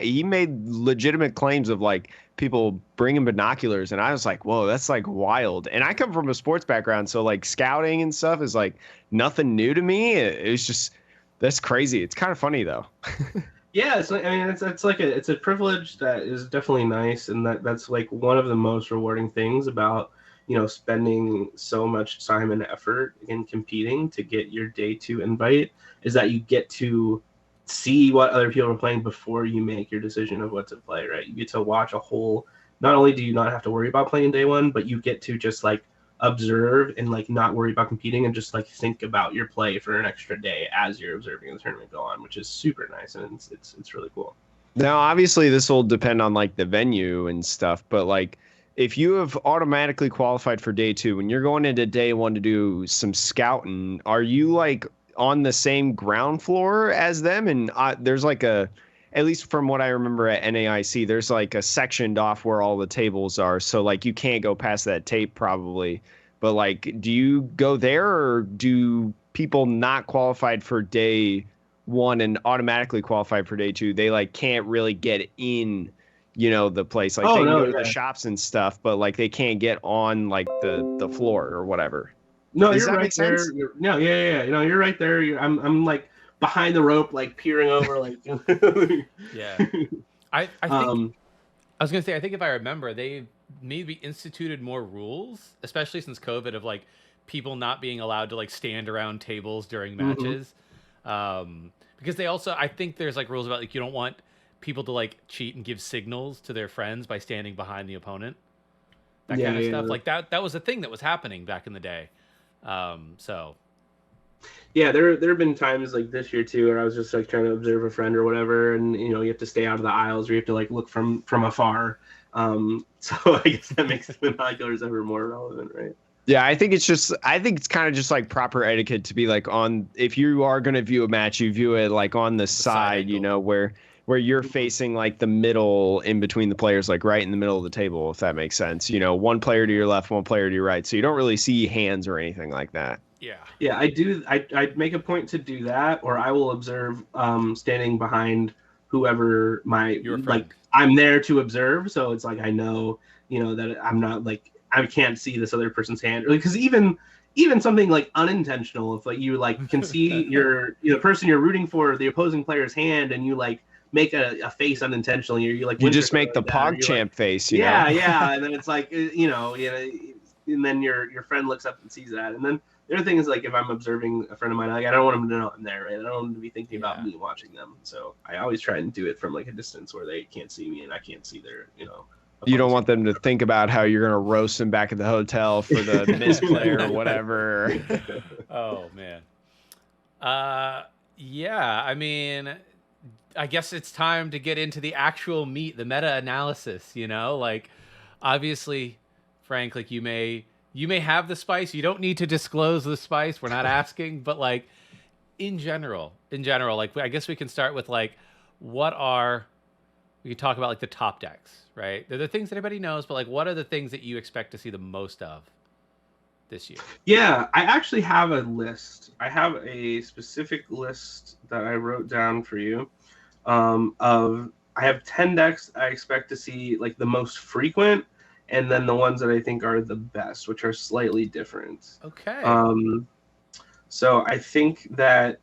S2: he made legitimate claims of like people bringing binoculars, and I was like, whoa, that's like wild. And I come from a sports background, so like scouting and stuff is like nothing new to me. It's just that's crazy. It's kind of funny though.
S3: Yeah, it's like, I mean, it's like it's a privilege that is definitely nice, and that's like one of the most rewarding things about spending so much time and effort in competing to get your day 2 invite is that you get to see what other people are playing before you make your decision of what to play. Right, you get to watch a whole. Not only do you not have to worry about playing day 1, but you get to just like observe and like not worry about competing and just like think about your play for an extra day as you're observing the tournament go on, which is super nice, and it's really cool.
S2: Now, obviously, this will depend on like the venue and stuff, but like if you have automatically qualified for day 2, when you're going into day 1 to do some scouting, are you like on the same ground floor as them? And there's like at least from what I remember at NAIC, there's like a sectioned off where all the tables are. So like you can't go past that tape probably. But like, do you go there, or do people not qualified for day 1 and automatically qualified for day 2? They like can't really get in, the place. Like they can go to the shops and stuff, but like they can't get on like the floor or whatever.
S3: No,
S2: Does
S3: you're
S2: that
S3: right
S2: make sense?
S3: there. No, yeah. You're right there. I'm like behind the rope, like peering over, like.
S1: Yeah, I think I was gonna say, I think if I remember, they maybe instituted more rules, especially since COVID, of like people not being allowed to like stand around tables during matches. Because they also, I think there's like rules about like you don't want people to like cheat and give signals to their friends by standing behind the opponent. That kind of stuff. Like that was a thing that was happening back in the day. So
S3: yeah, there have been times like this year too where I was just like trying to observe a friend or whatever, and you have to stay out of the aisles, or you have to like look from afar. So I guess that makes the binoculars ever more relevant, right?
S2: Yeah, I think it's kind of just like proper etiquette to be like if you are going to view a match, you view it like on the side, where you're facing like the middle in between the players, like right in the middle of the table, if that makes sense. One player to your left, one player to your right. So you don't really see hands or anything like that.
S3: Yeah, I do. I make a point to do that, or I will observe standing behind whoever like I'm there to observe. So it's like I know, that I'm not like I can't see this other person's hand, because even something like unintentional, if like you like can see the person you're rooting for, the opposing player's hand, and you like make a face unintentionally, or you
S2: just make the PogChamp face,
S3: yeah, and then it's like and then your friend looks up and sees that, and then the other thing is like if I'm observing a friend of mine, like I don't want him to know I'm there, right? I don't want him to be thinking about me watching them, so I always try and do it from like a distance where they can't see me and I can't see their
S2: You don't want them to think about how you're going to roast them back at the hotel for the misplay or whatever.
S1: Oh, man. Yeah, I mean, I guess it's time to get into the actual meat, the meta-analysis, Like, obviously, Frank, like, you may have the spice. You don't need to disclose the spice. We're not asking. But, like, in general, like, I guess we can start with, like, we could talk about like the top decks, right? They're the things that everybody knows, but like, what are the things that you expect to see the most of this year?
S3: Yeah, I actually have a list. I have a specific list that I wrote down for you. I have 10 decks I expect to see like the most frequent, and then the ones that I think are the best, which are slightly different.
S1: Okay.
S3: So I think that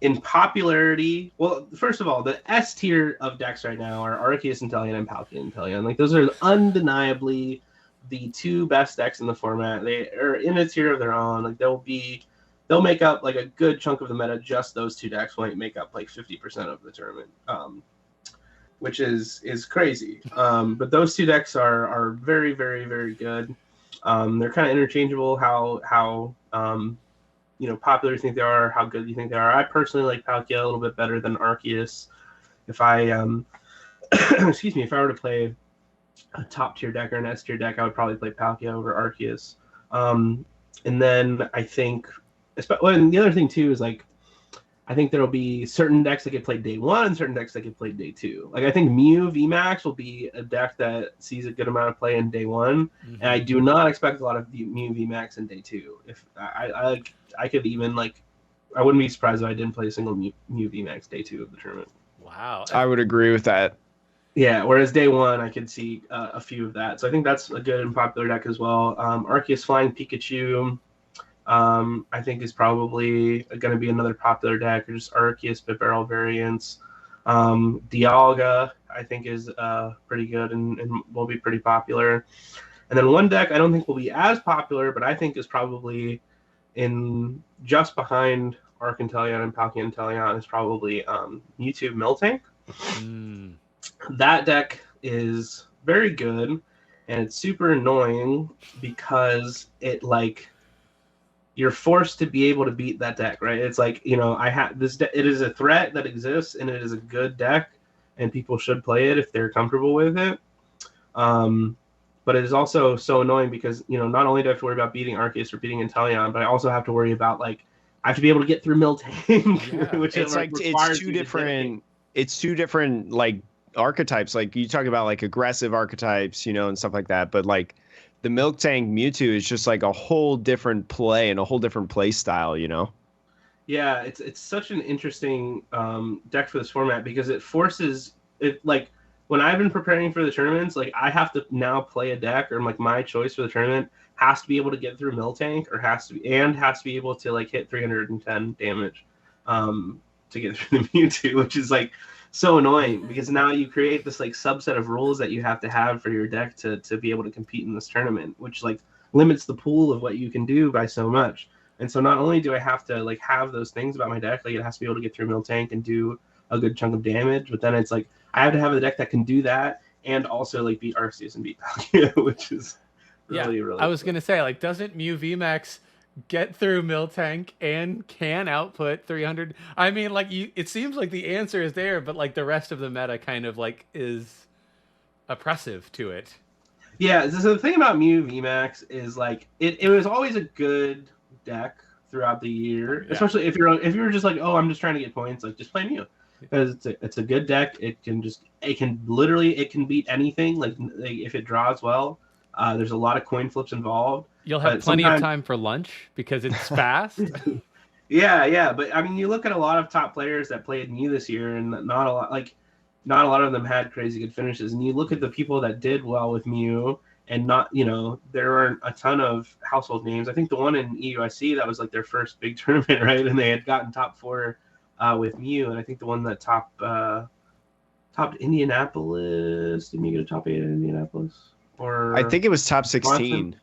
S3: in popularity, well, first of all, the S tier of decks right now are Arceus Inteleon and Palkia Inteleon. Like those are undeniably the 2 best decks in the format. They are in a tier of their own. Like they'll make up like a good chunk of the meta. Just those 2 decks might make up like 50% of the tournament, which is crazy. But those 2 decks are very, very, very good. They're kind of interchangeable. How popular you think they are, how good you think they are. I personally like Palkia a little bit better than Arceus. If I excuse me, if I were to play a top tier deck or an S tier deck, I would probably play Palkia over Arceus. And then I think, and the other thing too is like, I think there'll be certain decks that get played day 1 and certain decks that get played day 2. Like I think Mew VMAX will be a deck that sees a good amount of play in day 1, and I do not expect a lot of Mew VMAX in day 2. If I could even like I wouldn't be surprised if I didn't play a single Mew VMAX day 2 of the tournament.
S1: Wow.
S2: I would agree with that.
S3: Yeah, whereas day 1 I could see a few of that. So I think that's a good and popular deck as well. Arceus Flying Pikachu, I think is probably going to be another popular deck, or just Arceus but barrel variants. Dialga, I think, is pretty good and will be pretty popular. And then one deck I don't think will be as popular, but I think is probably in just behind Arcanteleon and Palkia is probably Mewtwo Miltank. That deck is very good, and it's super annoying because it you're forced to be able to beat that deck, right? It's like, I have this. It is a threat that exists, and it is a good deck, and people should play it if they're comfortable with it. But it is also so annoying because not only do I have to worry about beating Arceus or beating Inteleon, but I also have to worry about I have to be able to get through Miltank, which
S2: it's it's two different. It's two different archetypes. Like you talk about aggressive archetypes, and stuff like that, but the Miltank Mewtwo is just a whole different play and a whole different play style,
S3: Yeah, it's such an interesting deck for this format because it forces it. When I've been preparing for the tournaments, I have to now play a deck, or my choice for the tournament has to be able to get through Miltank, or has to be able to hit 310 damage to get through the Mewtwo, which is so annoying because now you create this subset of rules that you have to have for your deck to be able to compete in this tournament, which limits the pool of what you can do by so much. And so not only do I have to have those things about my deck, it has to be able to get through Miltank and do a good chunk of damage, but then it's I have to have a deck that can do that and also beat Arceus and beat Palkia, which is really
S1: I was gonna say doesn't Mew VMAX get through Miltank and can output 300? I mean, it seems like the answer is there, but the rest of the meta kind of is oppressive to it.
S3: Yeah, so the thing about Mew VMAX is it was always a good deck throughout the year, especially if you're just I'm just trying to get points, just play Mew. Because it's a good deck. It can beat anything. If it draws well, there's a lot of coin flips involved.
S1: You'll have plenty of time for lunch because it's fast.
S3: Yeah. But I mean, you look at a lot of top players that played Mew this year, and not a lot of them had crazy good finishes. And you look at the people that did well with Mew, and there aren't a ton of household names. I think the one in EUIC that was their first big tournament, right? And they had gotten top 4. With Mew, and I think the one that topped Indianapolis. Didn't you get a top 8 in Indianapolis? Or
S2: I think it was top 16.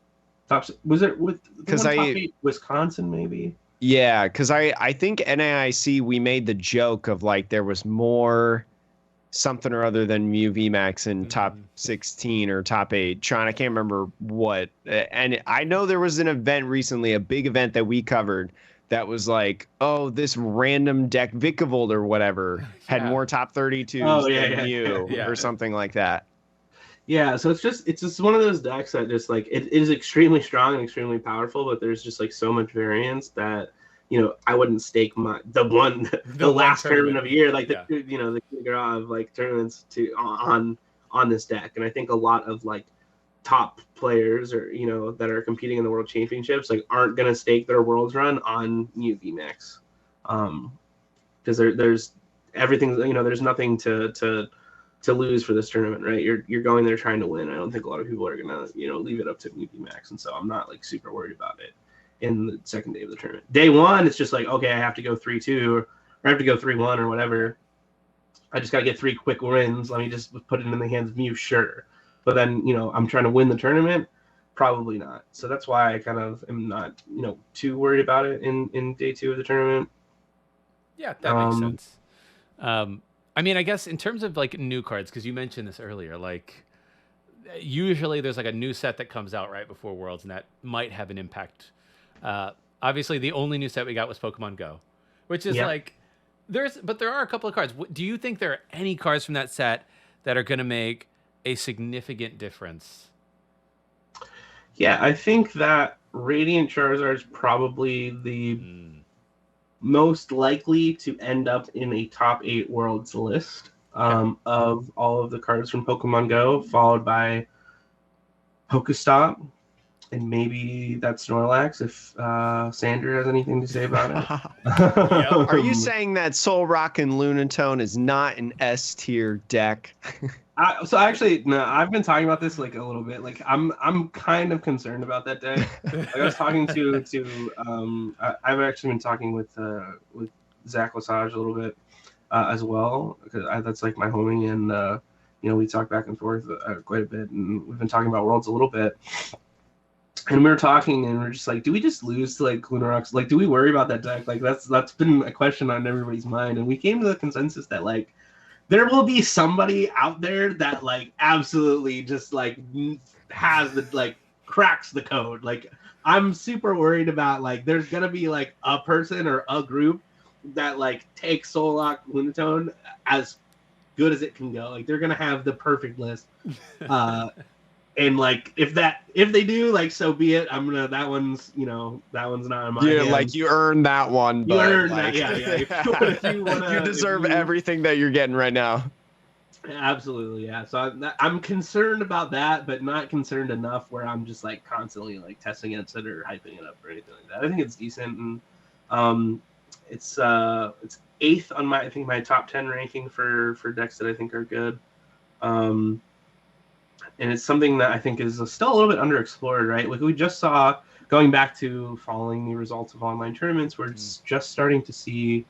S3: Was it with
S2: because
S3: top 8 Wisconsin maybe?
S2: Yeah, because I think NAIC we made the joke of there was more something or other than Mew VMAX in top 16 or top 8. Sean, I can't remember what. And I know there was an event recently, a big event that we covered, that was this random deck Vikavolt or whatever had more top 32s than Mew or something like that.
S3: Yeah, so it's just one of those decks that just it is extremely strong and extremely powerful, but there's just so much variance that I wouldn't stake the last tournament of the year the gras of tournaments on this deck. And I think a lot of top players or that are competing in the world championships aren't going to stake their worlds run on Mew VMAX because there's everything, there's nothing to lose for this tournament, right? You're going there trying to win. I don't think a lot of people are gonna leave it up to Mew VMAX, and so I'm not super worried about it in the second day of the tournament. Day 1 it's just okay, I have to go 3-2 or I have to go 3-1 or whatever. I just got to get 3 quick wins. Let me just put it in the hands of Mew, sure. But then, I'm trying to win the tournament, probably not. So that's why I kind of am not, too worried about it in day 2 of the tournament.
S1: Yeah, that makes sense. I mean, I guess in terms of new cards, because you mentioned this earlier, usually there's a new set that comes out right before Worlds, and that might have an impact. Obviously, the only new set we got was Pokemon Go, which is but there are a couple of cards. Do you think there are any cards from that set that are going to make a significant difference?
S3: Yeah, I think that Radiant Charizard is probably the most likely to end up in a top 8 worlds list of all of the cards from Pokemon Go, followed by Pokestop and maybe that's Snorlax if Sander has anything to say about it.
S1: Yep.
S2: Are you saying that Soul Rock and Lunatone is not an S tier deck?
S3: So actually, no, I've been talking about this like a little bit. Like I'm kind of concerned about that deck. Like I was talking I've actually been talking with Zach Lesage a little bit as well, because that's like my homie, and we talk back and forth quite a bit, and we've been talking about Worlds a little bit. And we were talking, and we're just like, do we just lose to like Lunarox? Like, do we worry about that deck? Like, that's been a question on everybody's mind, and we came to the consensus that like there will be somebody out there that like absolutely just like has the like cracks the code. Like, I'm super worried about like there's gonna be like a person or a group that like takes Sollock Lunatone as good as it can go. Like, they're gonna have the perfect list. And like if they do, like, so be it. That one's not in my hands.
S2: Like you earned that one.
S3: You earned
S2: like,
S3: that, yeah. If
S2: you deserve everything that you're getting right now.
S3: Absolutely, yeah. So I'm concerned about that, but not concerned enough where I'm just like constantly like testing against it or hyping it up or anything like that. I think it's decent, and it's 8th on my top 10 ranking for decks that I think are good. And it's something that I think is still a little bit underexplored, right? Like we just saw, going back to following the results of online tournaments, we're just starting to see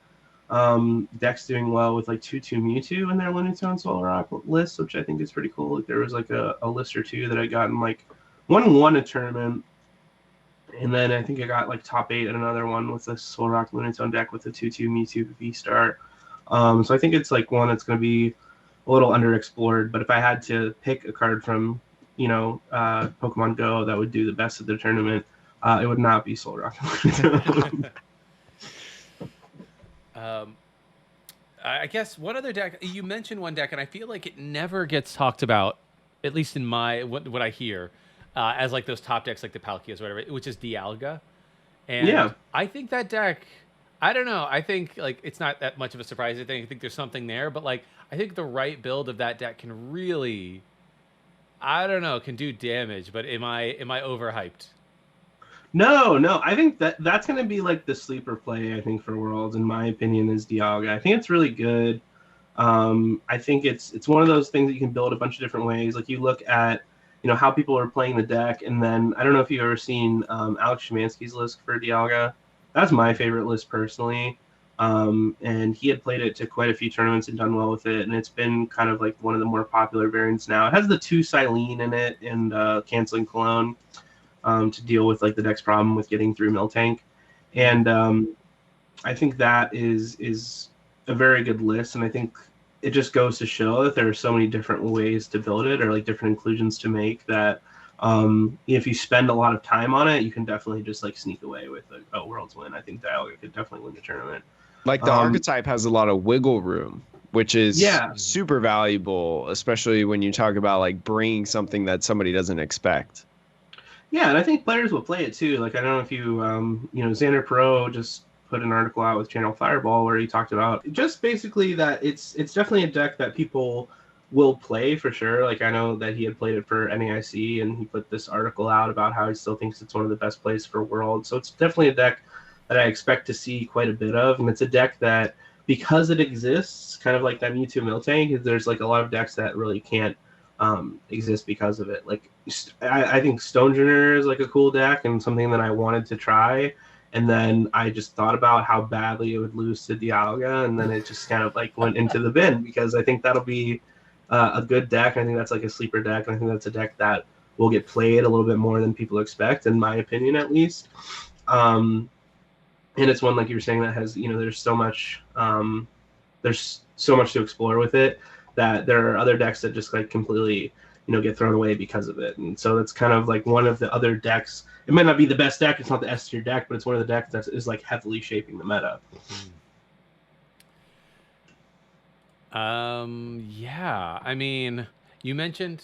S3: decks doing well with like 2/2 Mewtwo in their Lunatone Solar Rock list, which I think is pretty cool. Like there was like a list or two that I got in like won a tournament, and then I think I got like top 8 in another one with a Solar Rock Lunatone deck with a 2/2 Mewtwo V-Star. So I think it's like one that's going to be a little underexplored, but if I had to pick a card from, Pokemon Go that would do the best at the tournament, it would not be Soul Rock.
S1: I guess one other deck, you mentioned one deck, and I feel like it never gets talked about, at least in what I hear, as like those top decks like the Palkias or whatever, which is Dialga. And
S3: yeah.
S1: I think that deck, I don't know. I think like it's not that much of a surprise. I think there's something there, but like I think the right build of that deck can really, I don't know, can do damage. But am I overhyped?
S3: No. I think that's going to be like the sleeper play. I think for Worlds, in my opinion, is Dialga. I think it's really good. I think it's one of those things that you can build a bunch of different ways. Like you look at how people are playing the deck, and then I don't know if you've ever seen Alex Szymanski's list for Dialga. That's my favorite list personally. And he had played it to quite a few tournaments and done well with it, and it's been kind of like one of the more popular variants now. It has the 2 Silene in it and canceling Cologne to deal with like the deck's problem with getting through Miltank. And I think that is a very good list, and I think it just goes to show that there are so many different ways to build it, or like different inclusions to make, that if you spend a lot of time on it, you can definitely just like sneak away with a Worlds win. I think Dialga could definitely win the tournament.
S2: Like the archetype has a lot of wiggle room, which is
S3: Yeah.
S2: super valuable, especially when you talk about like bringing something that somebody doesn't expect.
S3: Yeah, and I think players will play it too. Like I don't know if you, Xander Pro just put an article out with Channel Fireball where he talked about just basically that it's definitely a deck that people will play for sure. Like I know that he had played it for NAIC, and he put this article out about how he still thinks it's one of the best plays for World. So it's definitely a deck that I expect to see quite a bit of, and it's a deck that, because it exists, kind of like that Mewtwo Miltank, there's like a lot of decks that really can't exist because of it. Like I think Stonejourner is like a cool deck and something that I wanted to try, and then I just thought about how badly it would lose to Dialga, and then it just kind of like went into the bin, because I think that'll be a good deck. I think that's like a sleeper deck, and I think that's a deck that will get played a little bit more than people expect, in my opinion at least. And it's one, like you were saying, that has, there's so much to explore with it, that there are other decks that just like completely, get thrown away because of it. And so it's kind of like one of the other decks. It might not be the best deck. It's not the S tier deck, but it's one of the decks that is like heavily shaping the meta.
S1: Yeah. I mean, you mentioned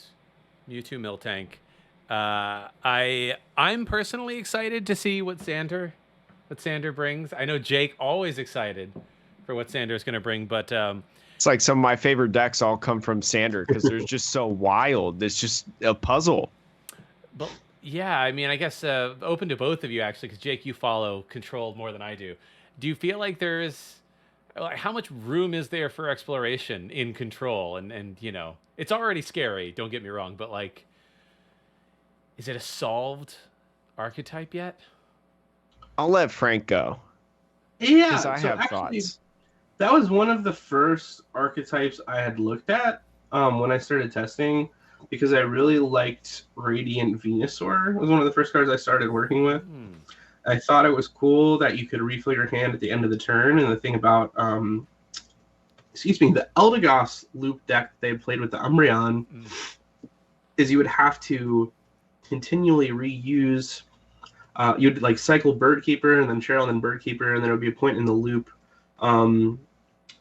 S1: Mewtwo Miltank. I'm personally excited to see what Sander brings. I know Jake always excited for what Sander is going to bring, but
S2: it's like some of my favorite decks all come from Sander because they're just so wild. It's just a puzzle.
S1: But Yeah, I mean, I guess open to both of you actually, because Jake, you follow Control more than I do. Do you feel like there's like, how much room is there for exploration in Control? And it's already scary. Don't get me wrong, but like, is it a solved archetype yet?
S2: I'll let Frank go because
S3: Yeah,
S2: I
S3: so
S2: have
S3: actually,
S2: thoughts.
S3: that was one of the first archetypes I had looked at when I started testing because I really liked Radiant Venusaur. It was one of the first cards I started working with.
S1: Hmm.
S3: I thought it was cool that you could refill your hand at the end of the turn. And the thing about, the Eldegoss loop deck they played with the Umbreon is you would have to continually reuse. You'd like cycle Bird Keeper and then Cheryl and then Bird Keeper, and then there would be a point in the loop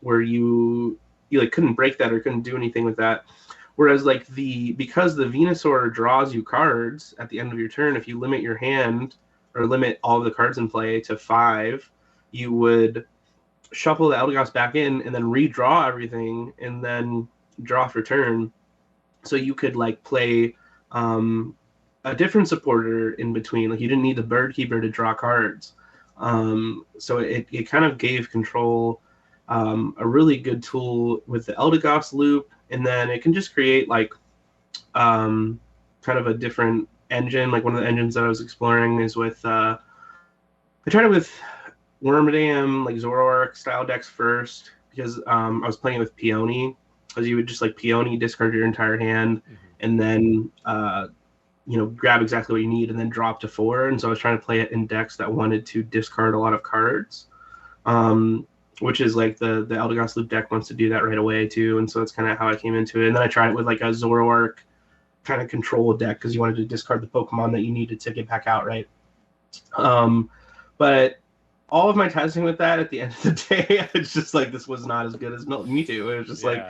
S3: where you like couldn't break that or couldn't do anything with that. Whereas like because the Venusaur draws you cards at the end of your turn, if you limit your hand or limit all of the cards in play to 5, you would shuffle the Eldegoss back in and then redraw everything and then draw for turn. So you could like play a different supporter in between. Like you didn't need the Bird Keeper to draw cards. So it kind of gave Control a really good tool with the Eldegoss loop, and then it can just create like kind of a different engine. Like one of the engines that I was exploring is with I tried it with Wormadam, like Zoroark style decks first because I was playing it with Peony, because you would just like Peony, discard your entire hand, and then grab exactly what you need and then drop to 4. And so I was trying to play it in decks that wanted to discard a lot of cards, which is like the Eldegoss Loop deck wants to do that right away too. And so that's kind of how I came into it. And then I tried it with like a Zoroark kind of control deck because you wanted to discard the Pokemon that you needed to get back out, right? But all of my testing with that at the end of the day, it's just like this was not as good as Mewtwo. It was just like,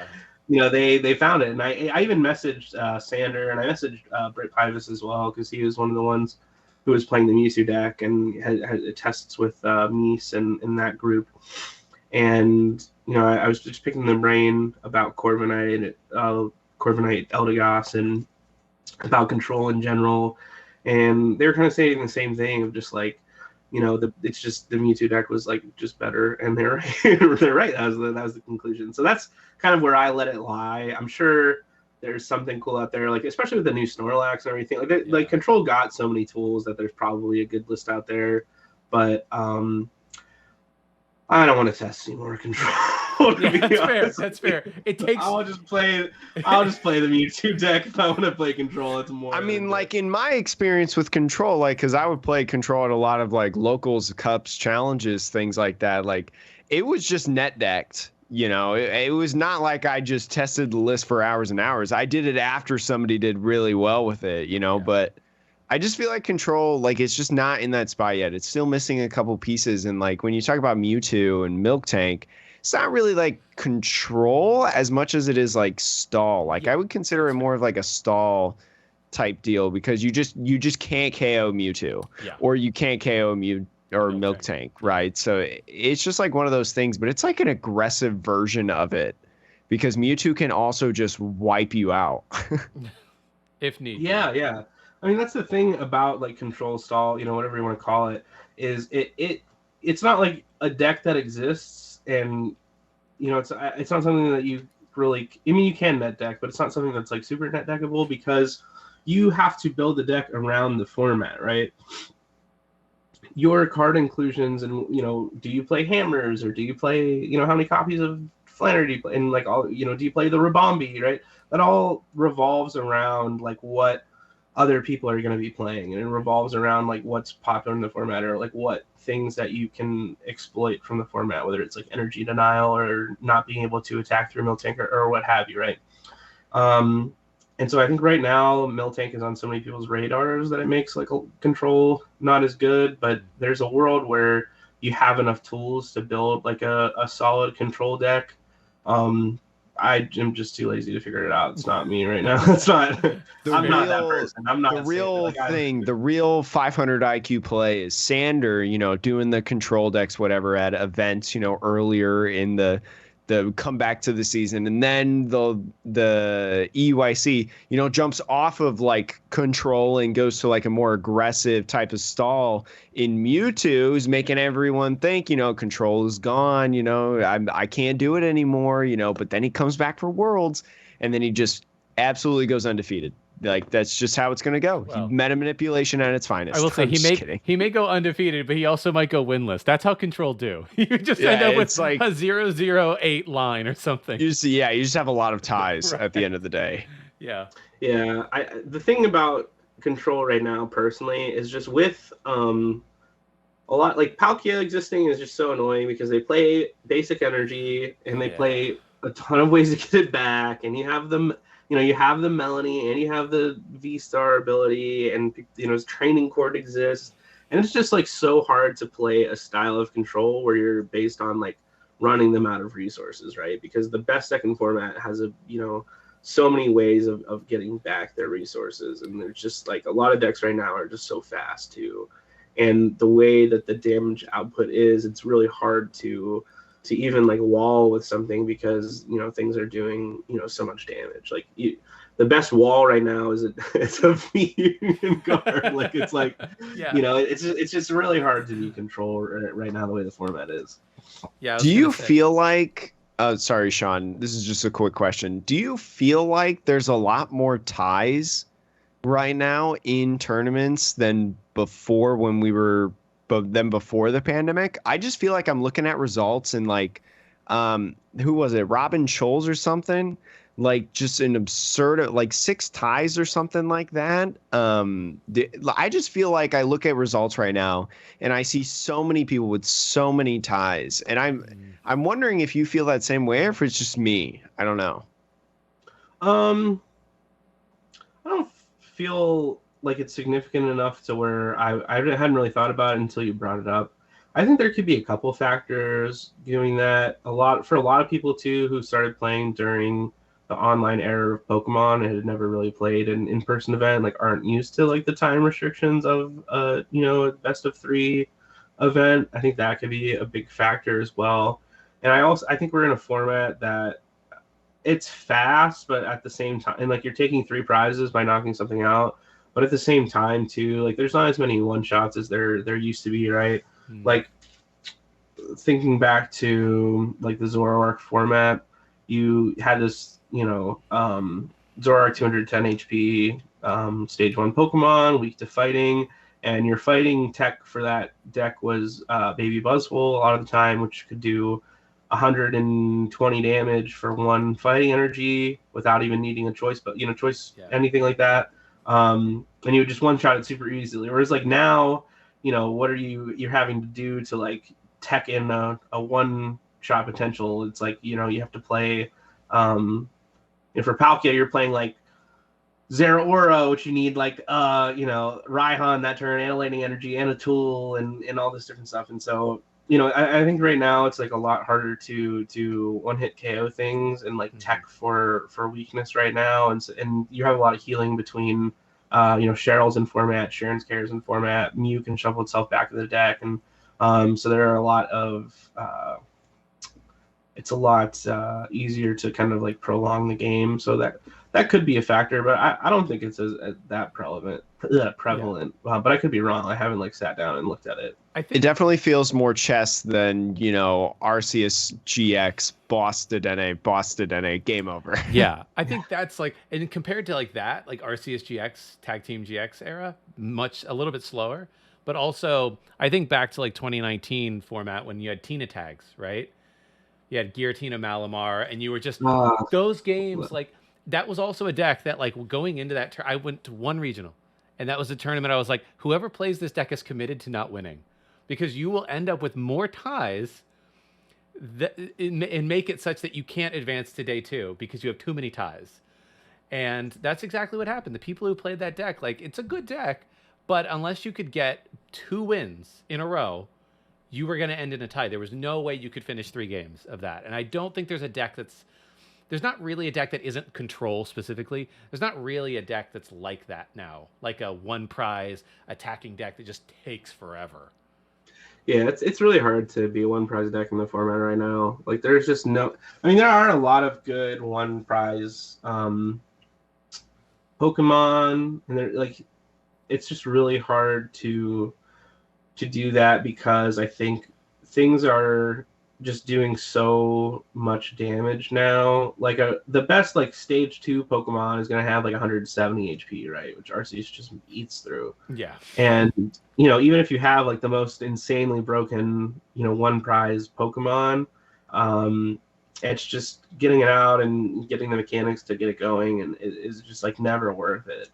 S3: they found it. And I even messaged Sander, and I messaged Brett Pivus as well, because he was one of the ones who was playing the Mewtwo deck and had tests with Mies and in that group. And, I was just picking the brain about Corviknight, Eldegoss, and about Control in general. And they were kind of saying the same thing of just like, it's just the Mewtwo deck was like just better, and they're right. They're right. That was the conclusion. So that's kind of where I let it lie. I'm sure there's something cool out there, like especially with the new Snorlax and everything. Like Control got so many tools that there's probably a good list out there, but I don't want to test any more Control.
S1: That's fair. It takes.
S3: I'll just play the Mewtwo deck if I want to play Control. It's more.
S2: I mean, like in my experience with Control, like because I would play Control at a lot of like locals, cups, challenges, things like that. Like it was just net decked. It was not like I just tested the list for hours and hours. I did it after somebody did really well with it. But I just feel like Control, like it's just not in that spot yet. It's still missing a couple pieces. And like when you talk about Mewtwo and Milk Tank, it's not really like Control as much as it is like stall. Like I would consider it more of like a stall type deal, because you just can't KO Mewtwo, or you can't KO Milk Tank, right? So it's just like one of those things, but it's like an aggressive version of it, because Mewtwo can also just wipe you out
S1: if need.
S3: Yeah. I mean, that's the thing about like Control stall, whatever you want to call it, is it's not like a deck that exists, and it's not something that you really. I mean, you can net deck, but it's not something that's like super net deckable, because you have to build the deck around the format, right? Your card inclusions, and do you play hammers, or do you play how many copies of Flannery do you play, and like all do you play the Rabombi, right? That all revolves around like what other people are going to be playing, and it revolves around like what's popular in the format, or like what things that you can exploit from the format, whether it's like energy denial or not being able to attack through Miltank or what have you, right? And so I think right now Miltank is on so many people's radars that it makes like a Control not as good, but there's a world where you have enough tools to build like a solid Control deck. I am just too lazy to figure it out. It's not me right now. It's not. I'm not that person. I'm not
S2: the real thing. The real 500 IQ play is Sander, doing the Control decks, whatever, at events, earlier in the the comeback to the season, and then the EYC, jumps off of like control and goes to like a more aggressive type of stall in Mewtwo, is making everyone think, control is gone, I can't do it anymore, but then he comes back for Worlds, and then he just absolutely goes undefeated. Like, that's just how it's going to go.
S1: Well,
S2: Meta manipulation at its finest.
S1: I will say
S2: I'm just kidding.
S1: he may go undefeated, but he also might go winless. That's how Control do. You just end up with
S2: like
S1: a 008 line or something.
S2: you just have a lot of ties
S1: Right.
S2: at the end of the day.
S1: Yeah.
S3: Yeah, the thing about Control right now, personally, is just with a lot like Palkia existing is just so annoying because they play basic energy and they play a ton of ways to get it back, and you have them. You have the Melanie and you have the V-Star ability, and training court exists, and it's just like so hard to play a style of Control where you're based on like running them out of resources, right? Because the best second format has so many ways of getting back their resources, and there's just like a lot of decks right now are just so fast too, and the way that the damage output is, it's really hard to even like wall with something because things are doing so much damage. Like the best wall right now is it's a Union guard. Like it's like it's just really hard to be Control right now the way the format is.
S1: Yeah.
S2: Do you feel like? Sorry, Sean. This is just a quick question. Do you feel like there's a lot more ties right now in tournaments than before before the pandemic? I just feel like I'm looking at results and like, who was it? Robin Scholes or something? Like just an absurd, like 6 ties or something like that. I just feel like I look at results right now and I see so many people with so many ties, and I'm wondering if you feel that same way or if it's just me. I don't know.
S3: I don't feel like it's significant enough to where I hadn't really thought about it until you brought it up. I think there could be a couple factors doing that. For a lot of people too who started playing during the online era of Pokemon and had never really played an in-person event, like aren't used to like the time restrictions of a best of 3 event. I think that could be a big factor as well. And I think we're in a format that it's fast, but at the same time, and like you're taking 3 prizes by knocking something out, but at the same time too, like there's not as many one shots as there used to be, right? Like thinking back to like the Zoroark format, you had this Zoroark 210 HP stage 1 Pokemon, weak to fighting, and your fighting tech for that deck was Baby Buzzwole a lot of the time, which could do 120 damage for 1 fighting energy without even needing a choice, but anything like that. And you would just one shot it super easily. Whereas like now, what are you're having to do to like tech in a 1 shot potential? It's like, you have to play, and for Palkia, you're playing like Zeraora, which you need like Raihan that turn, Annihilating Energy, and a tool, and all this different stuff. And so I think right now it's like a lot harder to one-hit KO things and like tech for weakness right now, and you have a lot of healing between Cheryl's in format, Sharon's cares in format, Mew can shuffle itself back to the deck, and so there are a lot of it's a lot easier to kind of like prolong the game, so that could be a factor, but I don't think it's as that prevalent. But I could be wrong. I haven't like sat down and looked at it.
S1: I think
S2: it definitely feels more chess than Arceus GX, boss Dedenne, game over.
S1: Yeah, I think that's like, and compared to like that, like Arceus GX, Tag Team GX era, a little bit slower. But also, I think back to like 2019 format when you had Tina tags, right? You had Giratina Malamar, and you were just those games like. That was also a deck that, like, going into that, I went to 1 regional, and that was a tournament. I was like, whoever plays this deck is committed to not winning, because you will end up with more ties and make it such that you can't advance to day 2 because you have too many ties. And that's exactly what happened. The people who played that deck, like, it's a good deck, but unless you could get 2 wins in a row, you were going to end in a tie. There was no way you could finish 3 games of that. And I don't think there's a deck there's not really a deck that isn't Control specifically. There's not really a deck that's like that now, like a 1 prize attacking deck that just takes forever.
S3: Yeah, it's really hard to be a one prize deck in the format right now. Like there's just no. I mean, there are a lot of good one prize Pokemon, and they're like it's just really hard to do that because I think things are just doing so much damage now. Like the best like stage 2 Pokemon is gonna have like 170 HP, right? Which Arceus just eats through.
S1: Yeah.
S3: And even if you have like the most insanely broken, one prize Pokemon, it's just getting it out and getting the mechanics to get it going, and it is just like never worth it.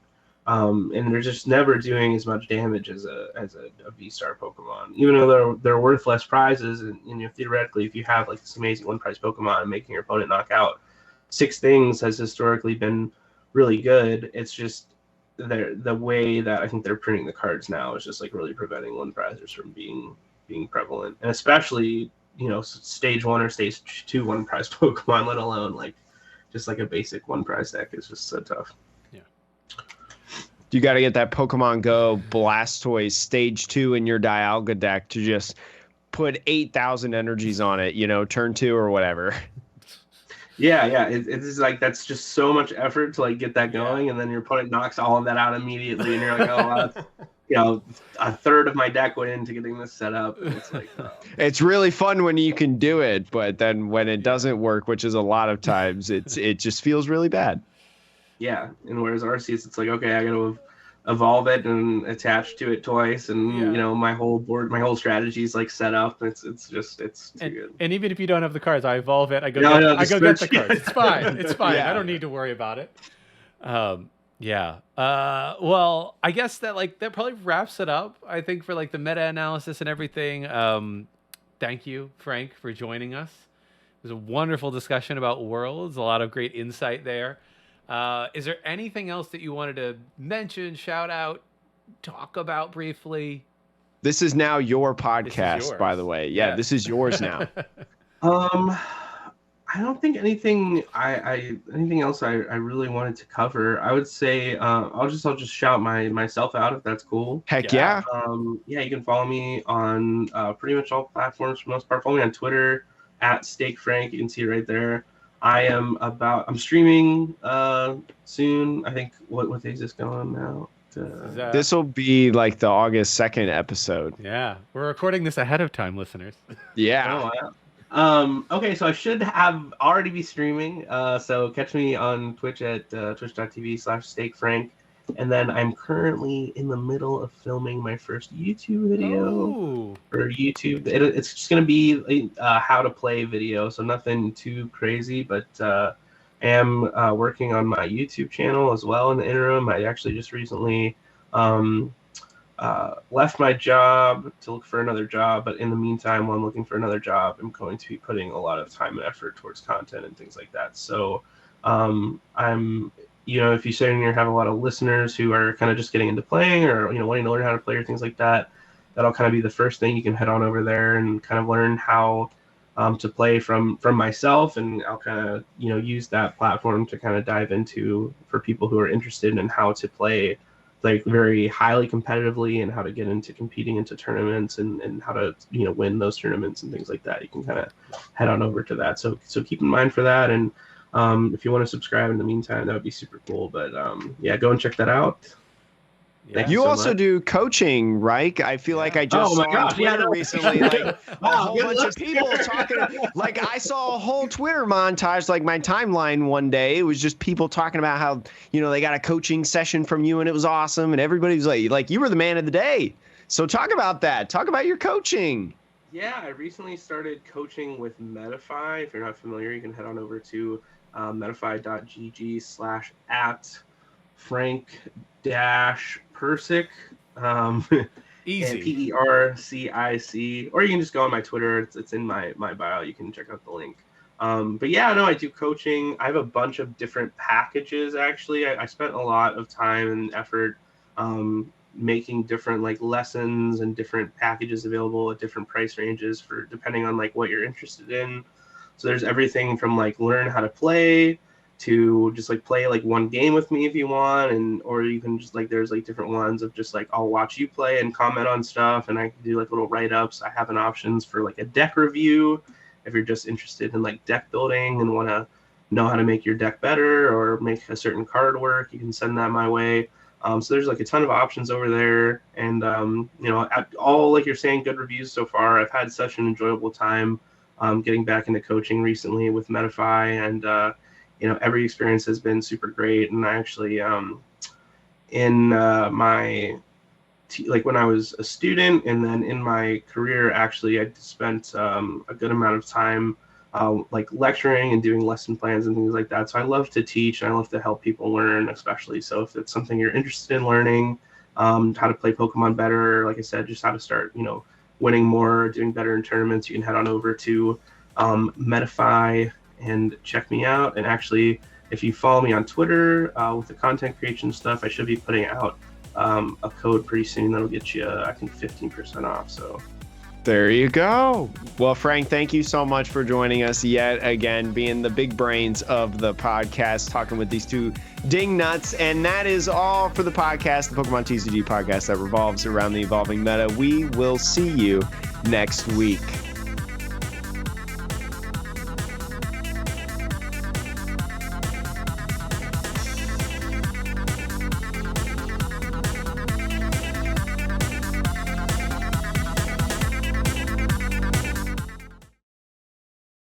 S3: And they're just never doing as much damage as a V-Star Pokemon, even though they're worth less prizes. And theoretically, if you have like this amazing one prize Pokemon and making your opponent knock out 6 things has historically been really good. It's just the way that I think they're printing the cards now is just like really preventing one prizers from being prevalent, and especially stage 1 or stage 2 one prize Pokemon, let alone like just like a basic one prize deck is just so tough.
S2: You got to get that Pokemon Go Blastoise Stage 2 in your Dialga deck to just put 8,000 energies on it, turn 2 or whatever.
S3: Yeah. It's like that's just so much effort to like get that going, and then your opponent knocks all of that out immediately, and you're like, oh, a third of my deck went into getting this set up. And it's like,
S2: it's really fun when you can do it, but then when it doesn't work, which is a lot of times, it just feels really bad.
S3: Yeah, and whereas Arceus, it's like, okay, I got to evolve it and attach to it twice, and my whole strategy is like set up. It's too good.
S1: And even if you don't have the cards, I evolve it. I go get the cards. It's fine. It's fine.
S2: Yeah.
S1: I don't need to worry about it. Yeah. Well, I guess that probably wraps it up. I think for like the meta analysis and everything. Thank you, Frank, for joining us. It was a wonderful discussion about Worlds. A lot of great insight there. Is there anything else that you wanted to mention, shout out, talk about briefly?
S2: This is now your podcast, by the way. Yeah, This is yours now.
S3: I don't think anything anything else I really wanted to cover. I would say I'll just shout myself out if that's cool.
S2: Heck yeah.
S3: You can follow me on pretty much all platforms for the most part. Follow me on Twitter @StakeFrank. You can see it right there. I'm streaming soon. I think what day is this going on now?
S2: This will be like the August 2nd episode.
S1: Yeah, we're recording this ahead of time, listeners.
S2: Yeah.
S3: Oh, wow. Okay, so I should have already be streaming. So catch me on Twitch at twitch.tv/StakeFrank. And then I'm currently in the middle of filming my first YouTube video for YouTube. It's just going to be a how to play video, so nothing too crazy, but I am working on my YouTube channel as well in the interim. I actually just recently left my job to look for another job, but in the meantime, while I'm looking for another job, I'm going to be putting a lot of time and effort towards content and things like that. So I'm if you sit in here have a lot of listeners who are kind of just getting into playing or wanting to learn how to play or things like that, that'll kind of be the first thing. You can head on over there and kind of learn how to play from myself, and I'll kind of use that platform to kind of dive into for people who are interested in how to play like very highly competitively and how to get into competing into tournaments and how to win those tournaments and things like that. You can kind of head on over to that. So keep in mind for that, and if you want to subscribe in the meantime, that would be super cool. But go and check that out.
S2: Yeah. You also do coaching, right? I feel like I just saw on Twitter recently, like a whole bunch of people talking. Like I saw a whole Twitter montage, like my timeline one day. It was just people talking about how they got a coaching session from you and it was awesome, and everybody was like you were the man of the day. So talk about that. Talk about your coaching.
S3: Yeah, I recently started coaching with Metafy. If you're not familiar, you can head on over to metafy.gg/@Frank-Percic.
S1: Easy.
S3: PERCIC, or you can just go on my Twitter. It's in my bio. You can check out the link. But I do coaching. I have a bunch of different packages. Actually, I spent a lot of time and effort making different like lessons and different packages available at different price ranges for depending on like what you're interested in. So there's everything from like learn how to play to just like play like one game with me if you want, and or you can just like there's like different ones of just like I'll watch you play and comment on stuff, and I can do like little write-ups. I have an options for like a deck review if you're just interested in like deck building and want to know how to make your deck better or make a certain card work. You can send that my way. So there's like a ton of options over there, and you know, all like you're saying, good reviews so far. I've had such an enjoyable time getting back into coaching recently with Medify, and you know, every experience has been super great. And I actually in my like when I was a student and then in my career, actually I spent a good amount of time like lecturing and doing lesson plans and things like that. So I love to teach and I love to help people learn, especially. So if it's something you're interested in learning, how to play Pokemon better, like I said, just how to start, you know, winning more, doing better in tournaments, you can head on over to Medify and check me out. And actually, if you follow me on Twitter with the content creation stuff, I should be putting out a code pretty soon that'll get you, I think, 15% off. So
S2: there you go. Well, Frank, thank you so much for joining us yet again, being the big brains of the podcast, talking with these two ding nuts. And that is all for the podcast, the Pokemon TCG podcast that revolves around the evolving meta. We will see you next week.